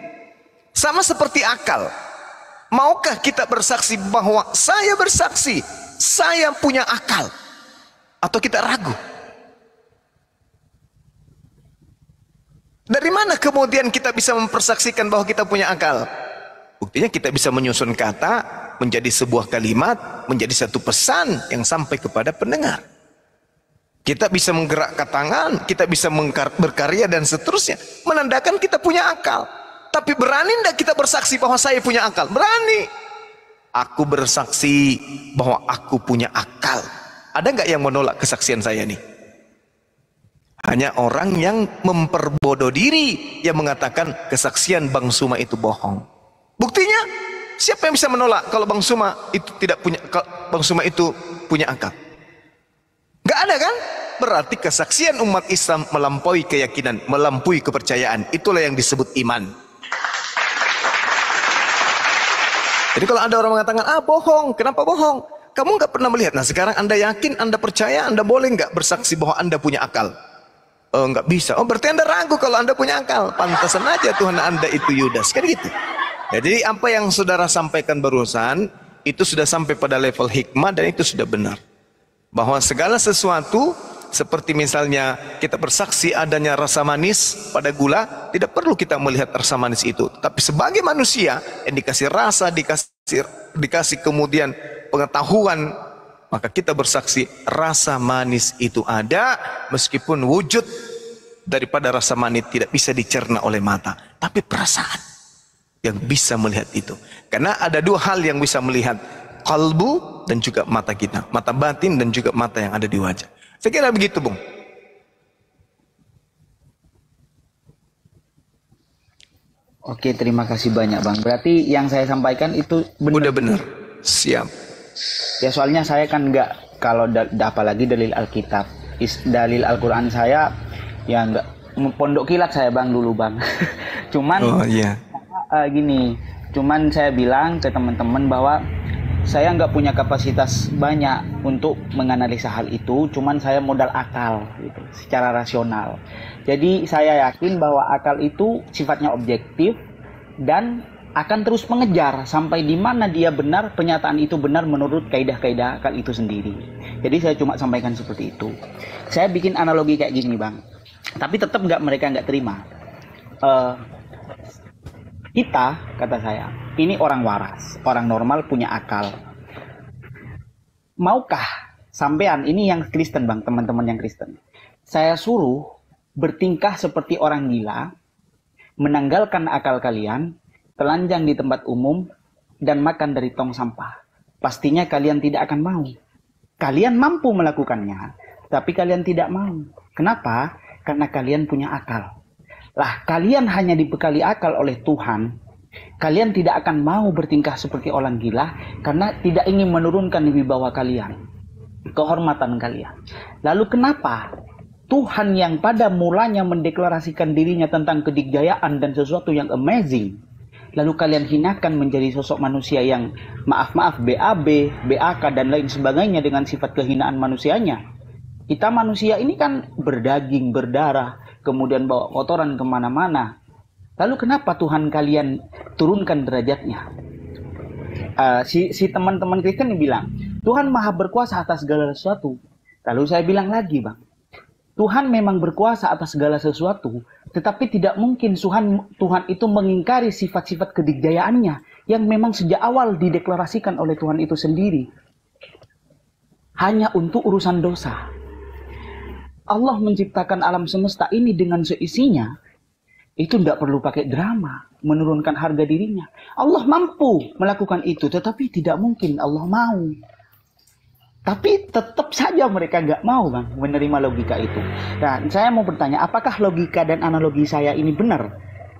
Sama seperti akal. Maukah kita bersaksi bahwa saya bersaksi, saya punya akal? Atau kita ragu? Dari mana kemudian kita bisa mempersaksikan bahwa kita punya akal? Buktinya kita bisa menyusun kata menjadi sebuah kalimat, menjadi satu pesan yang sampai kepada pendengar. Kita bisa menggerakkan tangan, kita bisa berkarya dan seterusnya, menandakan kita punya akal. Tapi berani tidak kita bersaksi bahwa saya punya akal? Berani. Aku bersaksi bahwa aku punya akal. Ada nggak yang menolak kesaksian saya nih? Hanya orang yang memperbodoh diri yang mengatakan kesaksian Bang Suma itu bohong. Buktinya, siapa yang bisa menolak kalau Bang Suma itu tidak punya, Bang Suma itu punya akal? Gak ada kan? Berarti kesaksian umat Islam melampaui keyakinan, melampaui kepercayaan. Itulah yang disebut iman. Jadi kalau ada orang mengatakan, bohong, kenapa bohong? Kamu nggak pernah melihat. Nah sekarang Anda yakin, Anda percaya, Anda boleh nggak bersaksi bahwa Anda punya akal? Nggak bisa. Berarti Anda ragu kalau Anda punya akal. Pantasan aja Tuhan Anda itu Yudas. Kan gitu. Ya, jadi apa yang saudara sampaikan barusan, itu sudah sampai pada level hikmah dan itu sudah benar. Bahwa segala sesuatu, seperti misalnya kita bersaksi adanya rasa manis pada gula, tidak perlu kita melihat rasa manis itu. Tapi sebagai manusia yang dikasih rasa, dikasih kemudian pengetahuan, maka kita bersaksi rasa manis itu ada, meskipun wujud daripada rasa manis tidak bisa dicerna oleh mata, tapi perasaan yang bisa melihat itu. Karena ada dua hal yang bisa melihat, kalbu dan juga mata kita, mata batin dan juga mata yang ada di wajah. Saya kira begitu, Bung.
Oke, terima kasih banyak, Bang. Berarti yang saya sampaikan itu benar.
Udah benar. Siap.
Ya soalnya saya kan nggak, kalau apalagi dalil Alkitab, dalil Al-Quran saya ya nggak, pondok kilat saya Bang dulu Bang. Cuman gini, cuman saya bilang ke teman-teman bahwa saya nggak punya kapasitas banyak untuk menganalisa hal itu, cuman saya modal akal gitu, secara rasional. Jadi saya yakin bahwa akal itu sifatnya objektif dan akan terus mengejar sampai di mana dia benar, pernyataan itu benar menurut kaidah-kaidah akal itu sendiri. Jadi saya cuma sampaikan seperti itu. Saya bikin analogi kayak gini Bang, tapi tetap mereka nggak terima. Kita, kata saya, ini orang waras, orang normal, punya akal. Maukah sampean, ini yang Kristen Bang, teman-teman yang Kristen, saya suruh bertingkah seperti orang gila, menanggalkan akal kalian, telanjang di tempat umum, dan makan dari tong sampah? Pastinya kalian tidak akan mau. Kalian mampu melakukannya, tapi kalian tidak mau. Kenapa? Karena kalian punya akal. Lah, kalian hanya dibekali akal oleh Tuhan. Kalian tidak akan mau bertingkah seperti orang gila, karena tidak ingin menurunkan wibawa kalian, kehormatan kalian. Lalu kenapa Tuhan yang pada mulanya mendeklarasikan dirinya tentang kedikjayaan dan sesuatu yang amazing, lalu kalian hinakan menjadi sosok manusia yang maaf-maaf BAB, BAK dan lain sebagainya dengan sifat kehinaan manusianya? Kita manusia ini kan berdaging, berdarah, kemudian bawa kotoran kemana-mana. Lalu kenapa Tuhan kalian turunkan derajatnya? Si teman-teman Kristen bilang, Tuhan maha berkuasa atas segala sesuatu. Lalu saya bilang lagi Bang, Tuhan memang berkuasa atas segala sesuatu, tetapi tidak mungkin Tuhan itu mengingkari sifat-sifat kedikjayaannya yang memang sejak awal dideklarasikan oleh Tuhan itu sendiri. Hanya untuk urusan dosa. Allah menciptakan alam semesta ini dengan seisinya, itu tidak perlu pakai drama, menurunkan harga dirinya. Allah mampu melakukan itu, tetapi tidak mungkin Allah mau. Tapi tetap saja mereka nggak mau Bang menerima logika itu. Nah, saya mau bertanya, apakah logika dan analogi saya ini benar?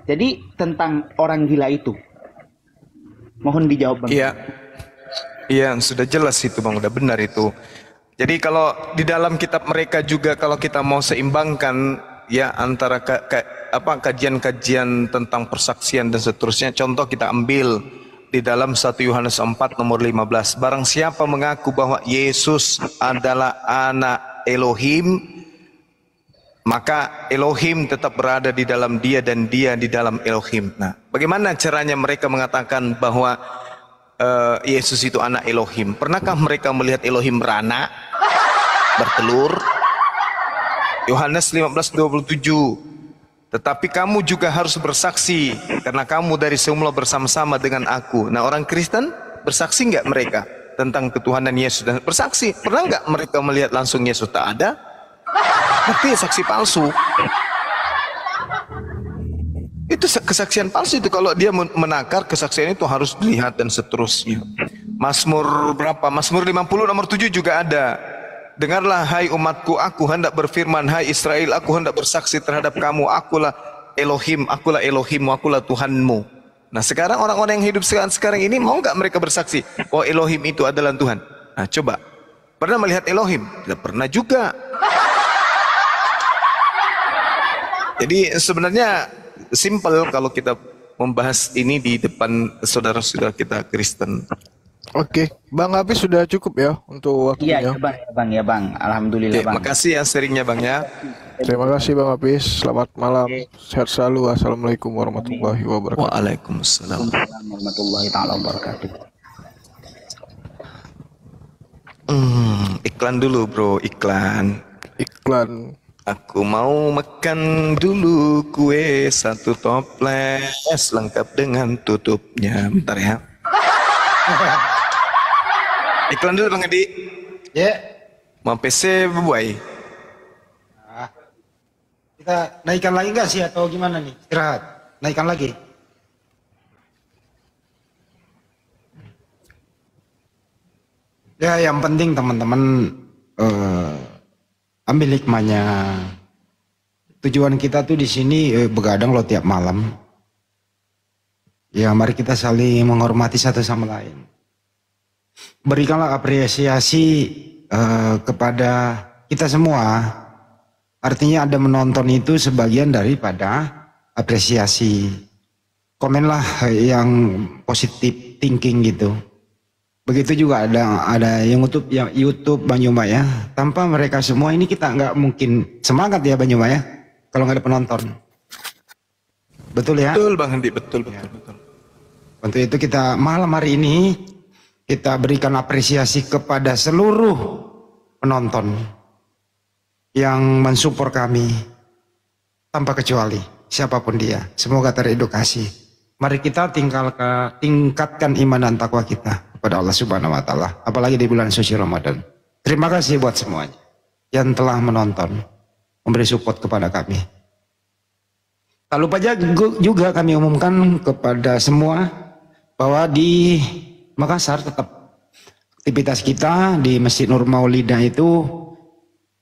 Jadi tentang orang gila itu, mohon dijawab Bang.
Iya, sudah jelas itu Bang, udah benar itu. Jadi kalau di dalam kitab mereka juga, kalau kita mau seimbangkan ya antara kajian-kajian tentang persaksian dan seterusnya, contoh kita ambil di dalam 1 Yohanes 4 nomor 15, barang siapa mengaku bahwa Yesus adalah anak Elohim, maka Elohim tetap berada di dalam dia dan dia di dalam Elohim. Nah, bagaimana caranya mereka mengatakan bahwa Yesus itu anak Elohim? Pernahkah mereka melihat Elohim beranak, bertelur? Yohanes 15:27, tetapi kamu juga harus bersaksi karena kamu dari semula bersama-sama dengan aku. Nah, orang Kristen bersaksi nggak mereka tentang ketuhanan Yesus? Dan bersaksi, pernah nggak mereka melihat langsung Yesus? Tak ada. Berarti saksi palsu. Itu kesaksian palsu itu. Kalau dia menakar, kesaksian itu harus dilihat dan seterusnya. Mazmur berapa? Mazmur 50 nomor 7 juga ada. dengarlah hai umatku, aku hendak berfirman, hai Israel, aku hendak bersaksi terhadap kamu, akulah Elohim, akulah Elohimmu, akulah Tuhanmu. Nah sekarang orang-orang yang hidup sekarang ini mau nggak mereka bersaksi bahwa Elohim itu adalah Tuhan? Nah coba, pernah melihat Elohim? Tidak pernah juga. Jadi sebenarnya simple kalau kita membahas ini di depan saudara-saudara kita Kristen.
Oke, Bang Hafiz sudah cukup ya untuk waktunya.
Iya, ya bang. Alhamdulillah
Oke,
bang.
makasih ya sharingnya Bang ya.
Terima kasih Bang Hafiz. Selamat malam. Sehat selalu. Assalamualaikum warahmatullahi wabarakatuh.
Waalaikumsalam.
Warahmatullahi taala wabarakatuh.
Iklan dulu bro, iklan.
Iklan.
Aku mau makan dulu kue satu toples lengkap dengan tutupnya. Bentar ya. Iklan dulu Bang Edi.
Ya,
Mau PC buai.
kita naikkan lagi nggak sih atau gimana nih? Istirahat, naikkan lagi. Ya, yang penting teman-teman ambil hikmahnya. Tujuan kita tuh di sini begadang loh tiap malam. Ya, mari kita saling menghormati satu sama lain. Berikanlah apresiasi kepada kita semua. Artinya ada menonton itu sebagian daripada apresiasi. Komenlah yang positif thinking gitu. Begitu juga ada yang YouTube Banyuma ya. Tanpa mereka semua ini kita nggak mungkin semangat ya Banyuma ya. Kalau nggak ada penonton. Betul ya?
Betul Bang Edi, betul.
Untuk itu kita malam hari ini kita berikan apresiasi kepada seluruh penonton yang mensupport kami tanpa kecuali siapapun dia. Semoga teredukasi. Mari kita tingkatkan iman dan takwa kita kepada Allah Subhanahu wa taala, apalagi di bulan suci Ramadan. Terima kasih buat semuanya yang telah menonton, memberi support kepada kami. Tak lupa juga kami umumkan kepada semua bahwa di Makassar tetap aktivitas kita di Masjid Nur Maulidah itu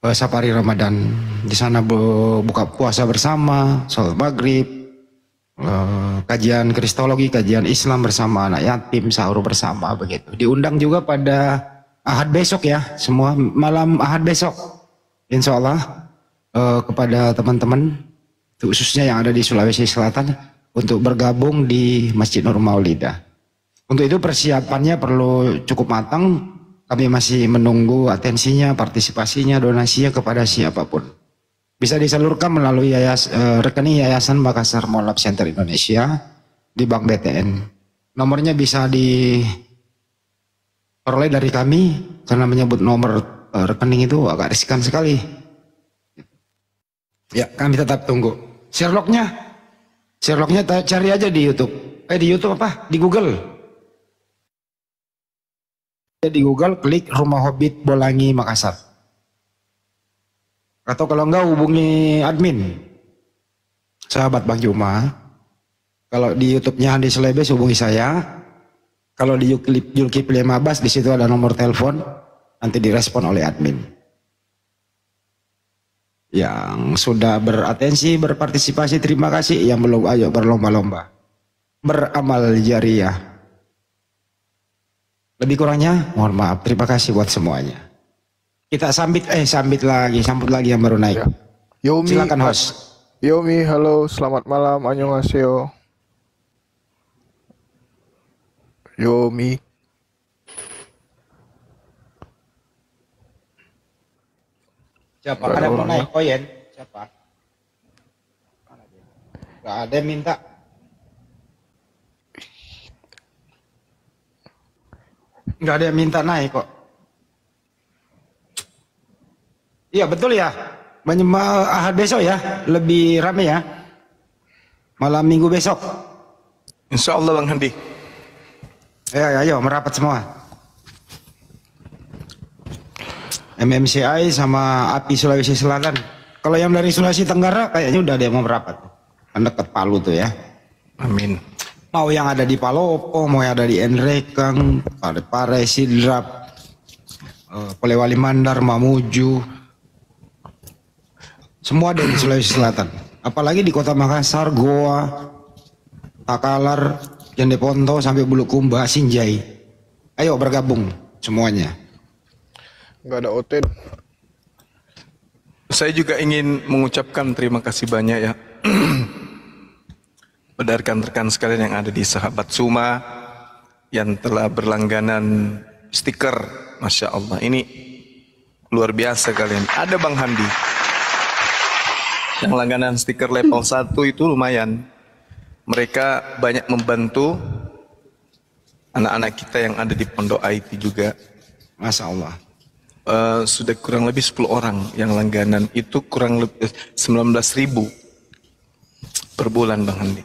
safari Ramadan. Di sana buka puasa bersama, sholat maghrib, kajian kristologi, kajian Islam bersama anak yatim, sahur bersama begitu. Diundang juga pada Ahad besok ya, semua malam Ahad besok. Insya Allah kepada teman-teman khususnya yang ada di Sulawesi Selatan untuk bergabung di Masjid Nur Maulidah. Untuk itu persiapannya perlu cukup matang. Kami masih menunggu atensinya, partisipasinya, donasinya kepada siapapun. Bisa disalurkan melalui rekening Yayasan Makassar Moalaf Center Indonesia di Bank BTN. Nomornya bisa diperoleh dari kami karena menyebut nomor rekening itu agak riskan sekali. Ya, kami tetap tunggu. Sherlocknya cari aja di YouTube. Di YouTube apa? Di Google. Di Google klik Rumah Hobbit Bolangi Makassar. Atau kalau enggak hubungi admin sahabat Bang Juma. Kalau di YouTube-nya Handi Selebes hubungi saya. Kalau di Zulkifli Mabas di situ ada nomor telepon, nanti direspon oleh admin. Yang sudah beratensi, berpartisipasi terima kasih. Yang belum ayo berlomba-lomba. Beramal jariah. Lebih kurangnya mohon maaf. Terima kasih buat semuanya. Kita sambut lagi yang baru naik.
Ya. Yomi,
silakan host.
Yomi, halo, selamat malam, annyeonghaseyo. Yomi.
Siapa? Ada yang mau naik koyen? Siapa? Gak ada yang minta. Gak ada yang minta naik kok. Iya betul ya. Ahad besok ya, lebih rame ya. Malam minggu besok.
Insya Allah Bang Handi.
Ayo merapat semua. MMCI sama API Sulawesi Selatan. Kalau yang dari Sulawesi Tenggara kayaknya udah ada yang mau merapat. Kan dekat Palu tuh ya.
Amin.
Mau yang ada di Palopo, mau yang ada di Enrekang, Pare Sidrap, Polewali Mandar, Mamuju, semua ada di Sulawesi Selatan. Apalagi di Kota Makassar, Goa, Takalar, Jandeponto sampai Bulukumba, Sinjai. Ayo bergabung semuanya.
Nggak ada Oten.
Saya juga ingin mengucapkan terima kasih banyak ya pada rekan-rekan sekalian yang ada di Sahabat Suma yang telah berlangganan stiker. Masya Allah, ini luar biasa kalian. Ada Bang Handi yang langganan stiker level 1 itu lumayan. Mereka banyak membantu anak-anak kita yang ada di Pondok IT juga.
Masya Allah.
Sudah kurang lebih 10 orang yang langganan, itu kurang lebih 19.000 per bulan Bang Handi.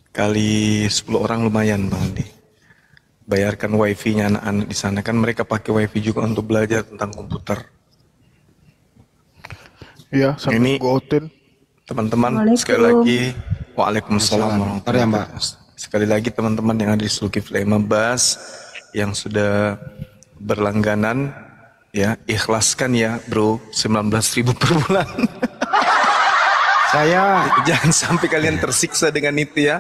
Kali 10 orang lumayan Bang Handi. Bayarkan wifi-nya anak-anak di sana, kan mereka pakai wifi juga untuk belajar tentang komputer.
Iya, sampai
Ini
gua Oten.
teman-teman sekali lagi, waalaikumsalam warahmatullahi
Mbak.
wabarakatuh. Sekali lagi teman-teman yang ada di Zulkifli Mabas yang sudah berlangganan, ya ikhlaskan ya bro, 19.000 per bulan.
Saya
Jangan sampai kalian tersiksa dengan itu ya.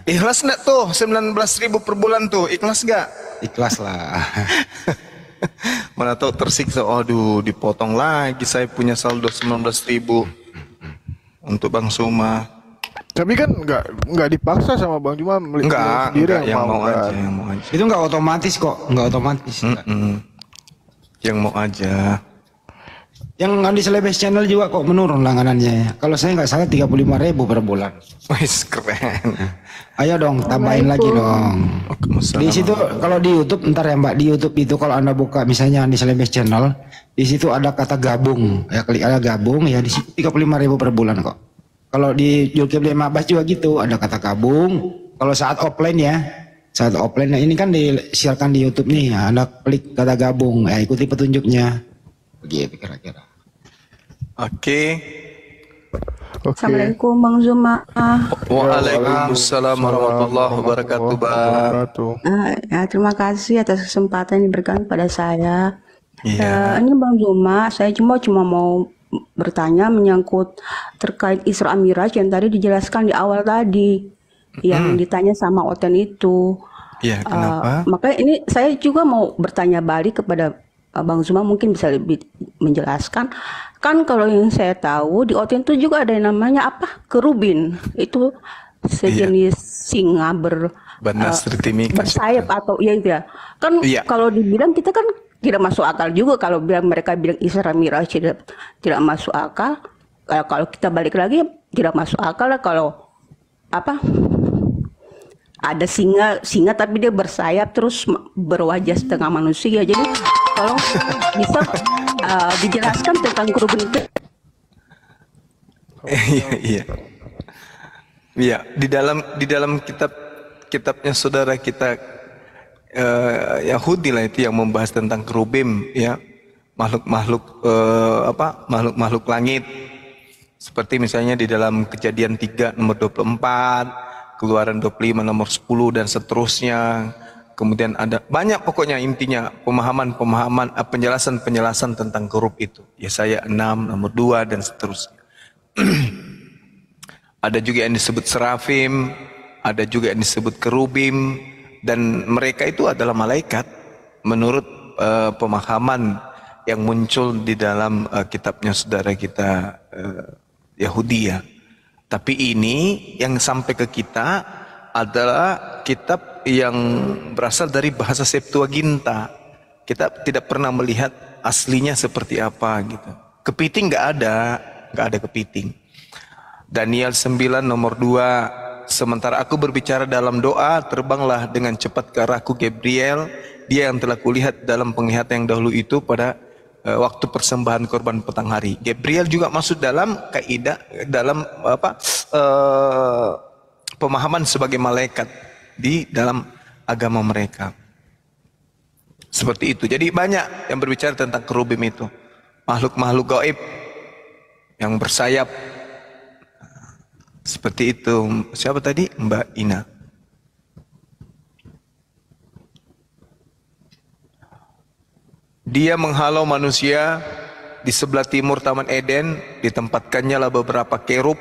Ikhlas nggak tuh 19.000 per bulan tuh, ikhlas nggak?
ikhlas lah.
Mana tahu tersiksa, aduh dipotong lagi saya punya saldo 19.000 untuk Bang Suma.
Tapi kan nggak dipaksa sama Bang, cuma
Enggak,
sendiri
yang mau
kan.
aja, yang mau aja.
Itu nggak otomatis kok, nggak otomatis.
Yang mau aja.
Yang di Celebes Channel juga kok menurun langganannya. Kalau saya nggak salah 35.000 per bulan.
Wis keren.
Ayo dong, tambahin lagi dong. Di situ kalau di YouTube, ntar ya Mbak, di YouTube itu kalau Anda buka misalnya di Celebes Channel, di situ ada kata gabung. Ya klik ada gabung ya, di situ 35.000 per bulan kok. Kalau di Zulkifli Mabas juga gitu, ada kata gabung. Kalau saat offline ya, saat offline, nah ini kan disiarkan di YouTube nih, ya, Anda klik kata gabung, ya ikuti petunjuknya. Begitu kira-kira.
Oke.
Assalamualaikum Bang Zuma.
Waalaikumsalam warahmatullahi wabarakatuh, Bang.
Terima kasih atas kesempatan yang diberikan pada saya.
Iya.
Ini Bang Zuma, saya cuma mau bertanya menyangkut terkait Isra Miraj yang tadi dijelaskan di awal tadi, yang ditanya sama Oten itu.
Iya, kenapa?
Makanya ini saya juga mau bertanya balik kepada Bang Zuma, mungkin bisa lebih menjelaskan. Kan kalau yang saya tahu di Oten itu juga ada yang namanya apa? Kerubin. Itu sejenis singa
Banasri timika.
bersayap atau iya itu ya. Kan
Iya.
kalau dibilang kita kan tidak masuk akal juga kalau mereka bilang Isra Miraj tidak masuk akal. Kalau kita balik lagi tidak masuk akal lah kalau apa? Ada singa tapi dia bersayap terus berwajah setengah manusia. Jadi tolong bisa dijelaskan tentang kerubin itu.
Iya, iya. Iya, di dalam kitabnya saudara kita Yahudi lah itu yang membahas tentang kerubim, ya. Makhluk langit. Seperti misalnya di dalam Kejadian 3 nomor 24, Keluaran 25 nomor 10 dan seterusnya. Kemudian ada banyak pokoknya intinya pemahaman, penjelasan tentang kerub itu. Yesaya 6 nomor 2 dan seterusnya. Ada juga yang disebut serafim, ada juga yang disebut kerubim, dan mereka itu adalah malaikat menurut pemahaman yang muncul di dalam kitabnya saudara kita Yahudi ya. Tapi ini yang sampai ke kita adalah kitab yang berasal dari bahasa Septuaginta. Kita tidak pernah melihat aslinya seperti apa gitu. Kepiting nggak ada kepiting. Daniel 9 nomor 2, sementara aku berbicara dalam doa, terbanglah dengan cepat ke arahku Gabriel, dia yang telah kulihat dalam penglihatan yang dahulu itu pada waktu persembahan korban petang hari. Gabriel juga masuk dalam kaidah, dalam pemahaman sebagai malaikat di dalam agama mereka. Seperti itu. Jadi banyak yang berbicara tentang kerubim itu. Makhluk-makhluk gaib yang bersayap. Seperti itu. Siapa tadi? Mbak Ina. Dia menghalau manusia di sebelah timur Taman Eden, ditempatkannya lah beberapa kerub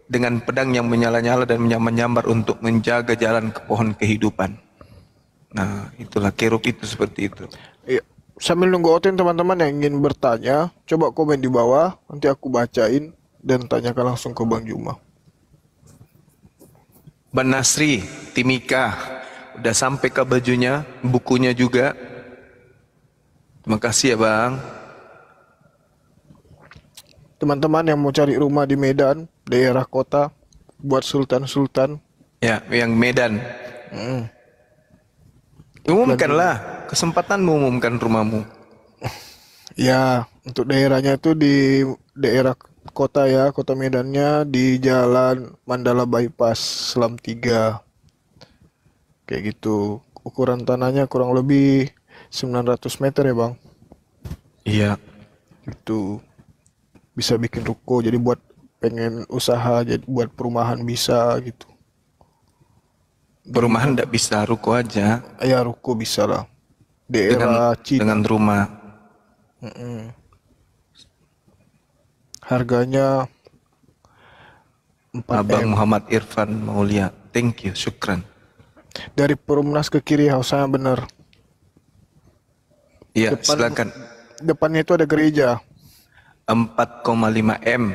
dengan pedang yang menyala-nyala dan menyambar untuk menjaga jalan ke pohon kehidupan. Nah, itulah kerub itu seperti itu.
Iya. Sambil nunggu Otin, teman-teman yang ingin bertanya, coba komen di bawah, nanti aku bacain dan tanyakan langsung ke Bang Juma.
Ban Nasri, Timika, udah sampai ke bajunya, bukunya juga. Terima kasih ya Bang.
Teman-teman yang mau cari rumah di Medan, daerah kota, buat sultan-sultan.
Ya, yang Medan. Umumkanlah, kesempatanmu umumkan rumahmu.
Ya, untuk daerahnya itu di daerah kota ya, kota Medannya di Jalan Mandala Bypass, Selam 3. Kayak gitu. Ukuran tanahnya kurang lebih 900 meter ya Bang.
Iya.
Itu bisa bikin ruko, jadi buat pengen usaha, jadi buat perumahan bisa gitu.
Perumahan tidak bisa, ruko aja.
Ya ruko bisa lah. Daerah Cina.
Dengan rumah.
Harganya 4M.
Abang Muhammad Irfan Maulia. Thank you, syukran.
Dari Perumnas ke kiri hausanya bener.
Iya, silakan.
Depannya itu ada gereja.
4,5 M,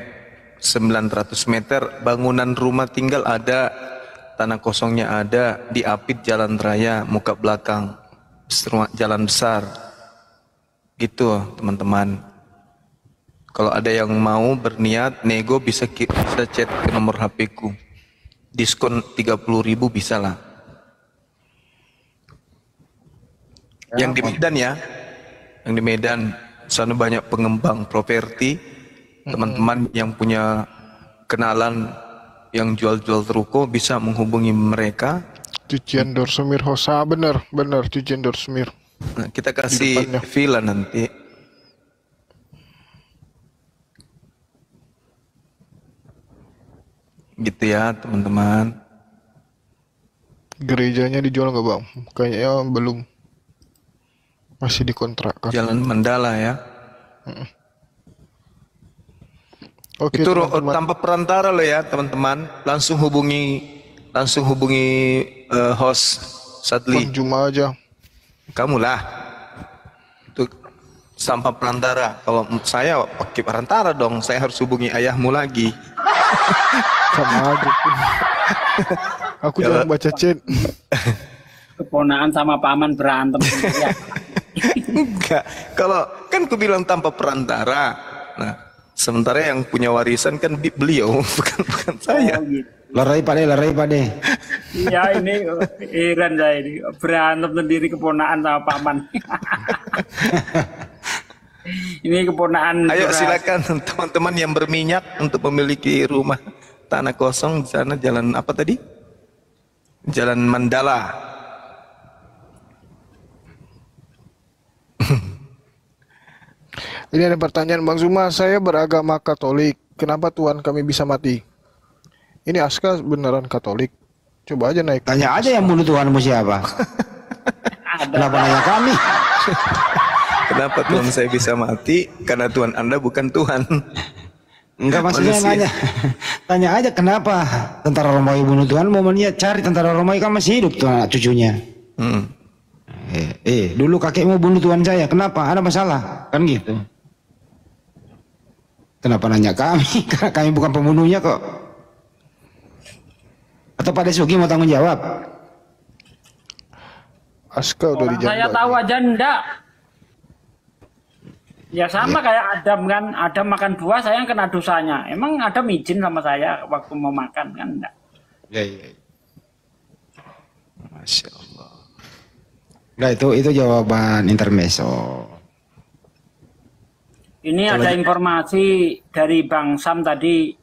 900 meter, bangunan rumah tinggal ada, tanah kosongnya ada, diapit jalan raya, muka belakang, jalan besar. Gitu teman-teman. Kalau ada yang mau berniat nego bisa chat ke nomor HP ku. Diskon 30.000 bisa lah. Yang di Medan ya. Yang di Medan sana banyak pengembang properti. Teman-teman yang punya kenalan yang jual-jual ruko bisa menghubungi mereka.
Cucian Dorsemir Hosa, bener Cucian Dorsemir.
Nah, kita kasih villa nanti. Gitu ya teman-teman.
Gerejanya dijual nggak Bang? Kayaknya belum. Masih dikontrakkan.
Jalan Mandala ya.
Oke,
itu
teman-teman.
tanpa perantara loh ya teman-teman. Langsung hubungi host Sadli.
Bang Juma aja.
Kamu lah. Itu tanpa perantara. Kalau saya pakai perantara dong. Saya harus hubungi ayahmu lagi.
Sama aja. Aku jarang baca chat.
Keponaan sama paman berantem ya.
Enggak. Kalau kan ku bilang tanpa perantara. Nah, sementara yang punya warisan kan beliau, bukan saya.
Oh, gitu.
Larai Pak De.
Iya ini heran saya ini berantem sendiri keponaan sama paman. Ini keponaan.
Ayo silakan teman-teman yang berminyak untuk memiliki rumah tanah kosong di sana, jalan apa tadi? Jalan Mandala.
Ini ada pertanyaan Bang Zuma, saya beragama Katolik. Kenapa Tuhan kami bisa mati? Ini Aska beneran Katolik. Coba aja naik.
Tanya aja yang bunuh Tuhanmu siapa. Kenapa nanya kami?
Kenapa Tuhan saya bisa mati? Karena Tuhan Anda bukan Tuhan.
Enggak, maksudnya nanya. Tanya aja kenapa tentara Romawi bunuh Tuhan, momennya cari tentara Romawi kan masih hidup tuh anak cucunya. Dulu kakekmu bunuh Tuhan saya, kenapa? Ada masalah? Kan gitu. Kenapa nanya kami? Karena kami bukan pembunuhnya kok. Atau Pak Desugi mau tanggung jawab?
Aska udah dijawab.
Saya tahu aja enggak. Ya sama kayak Adam kan, Adam makan buah saya yang kena dosanya. Emang Adam izin sama saya waktu mau makan kan enggak?
Iya.
Masya Allah.
Nah itu jawaban intermezzo.
Ini ada informasi dari Bang Sam tadi,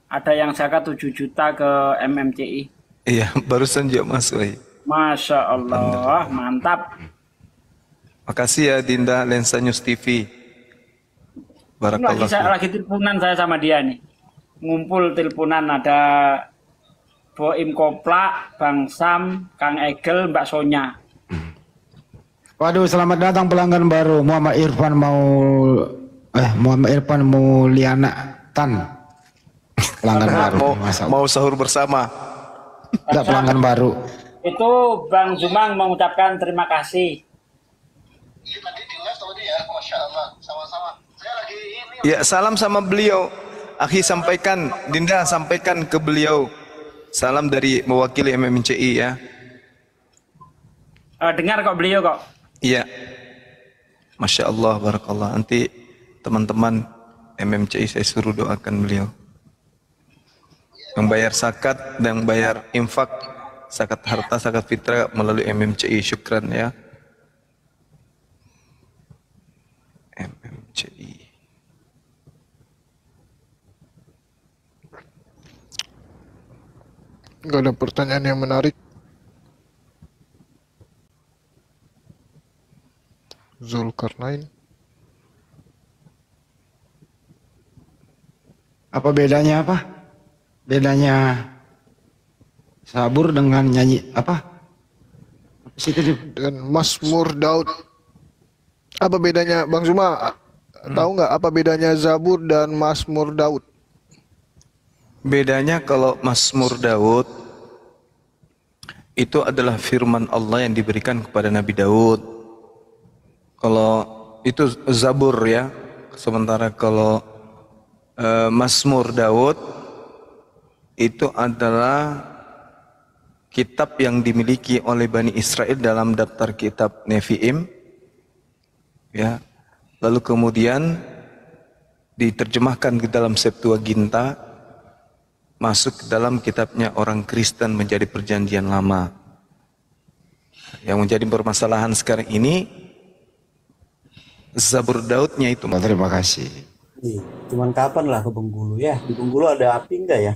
ada yang zakat 7 juta ke MMCI.
Iya, barusan juga masuk.
Masya Allah, mantap.
Makasih ya Dinda Lensa News TV. Barakallah.
Lagi teleponan saya sama dia nih. Ngumpul teleponan ada Boim Kopla, Bang Sam, Kang Egel, Mbak Sonya.
Waduh, selamat datang pelanggan baru. Muhammad Irfan Mulyana Tan. Pelanggan baru.
Mau sahur bersama.
Tidak, pelanggan baru.
Itu Bang Zumang mengucapkan terima kasih.
Ya, salam sama beliau. Akhi sampaikan, Dinda sampaikan ke beliau. Salam dari mewakili MMCI ya.
Dengar kok beliau kok.
Iya. Masya Allah, barakallah. Nanti teman-teman MMCI saya suruh doakan beliau. Yang bayar zakat dan bayar infak, zakat harta, zakat fitrah melalui MMCI. Syukran ya. MMCI.
Nggak ada pertanyaan yang menarik. Zulkarnain.
Apa bedanya apa? Bedanya sabur dengan nyanyi apa? Apa sih itu?
Dan Mazmur Daud. Apa bedanya Bang Zuma? Tahu nggak apa bedanya Zabur dan Mazmur Daud?
Bedanya kalau Mazmur Daud itu adalah firman Allah yang diberikan kepada Nabi Daud. Kalau itu Zabur ya. Sementara kalau Mazmur Daud itu adalah kitab yang dimiliki oleh Bani Israel dalam daftar kitab Nevi'im. Ya. Lalu kemudian diterjemahkan ke dalam Septuaginta, masuk ke dalam kitabnya orang Kristen menjadi perjanjian lama. Yang menjadi permasalahan sekarang ini Zabur Daudnya itu.
Terima kasih.
Cuman kapan lah ke Bengkulu ya? Di Bengkulu ada api enggak ya?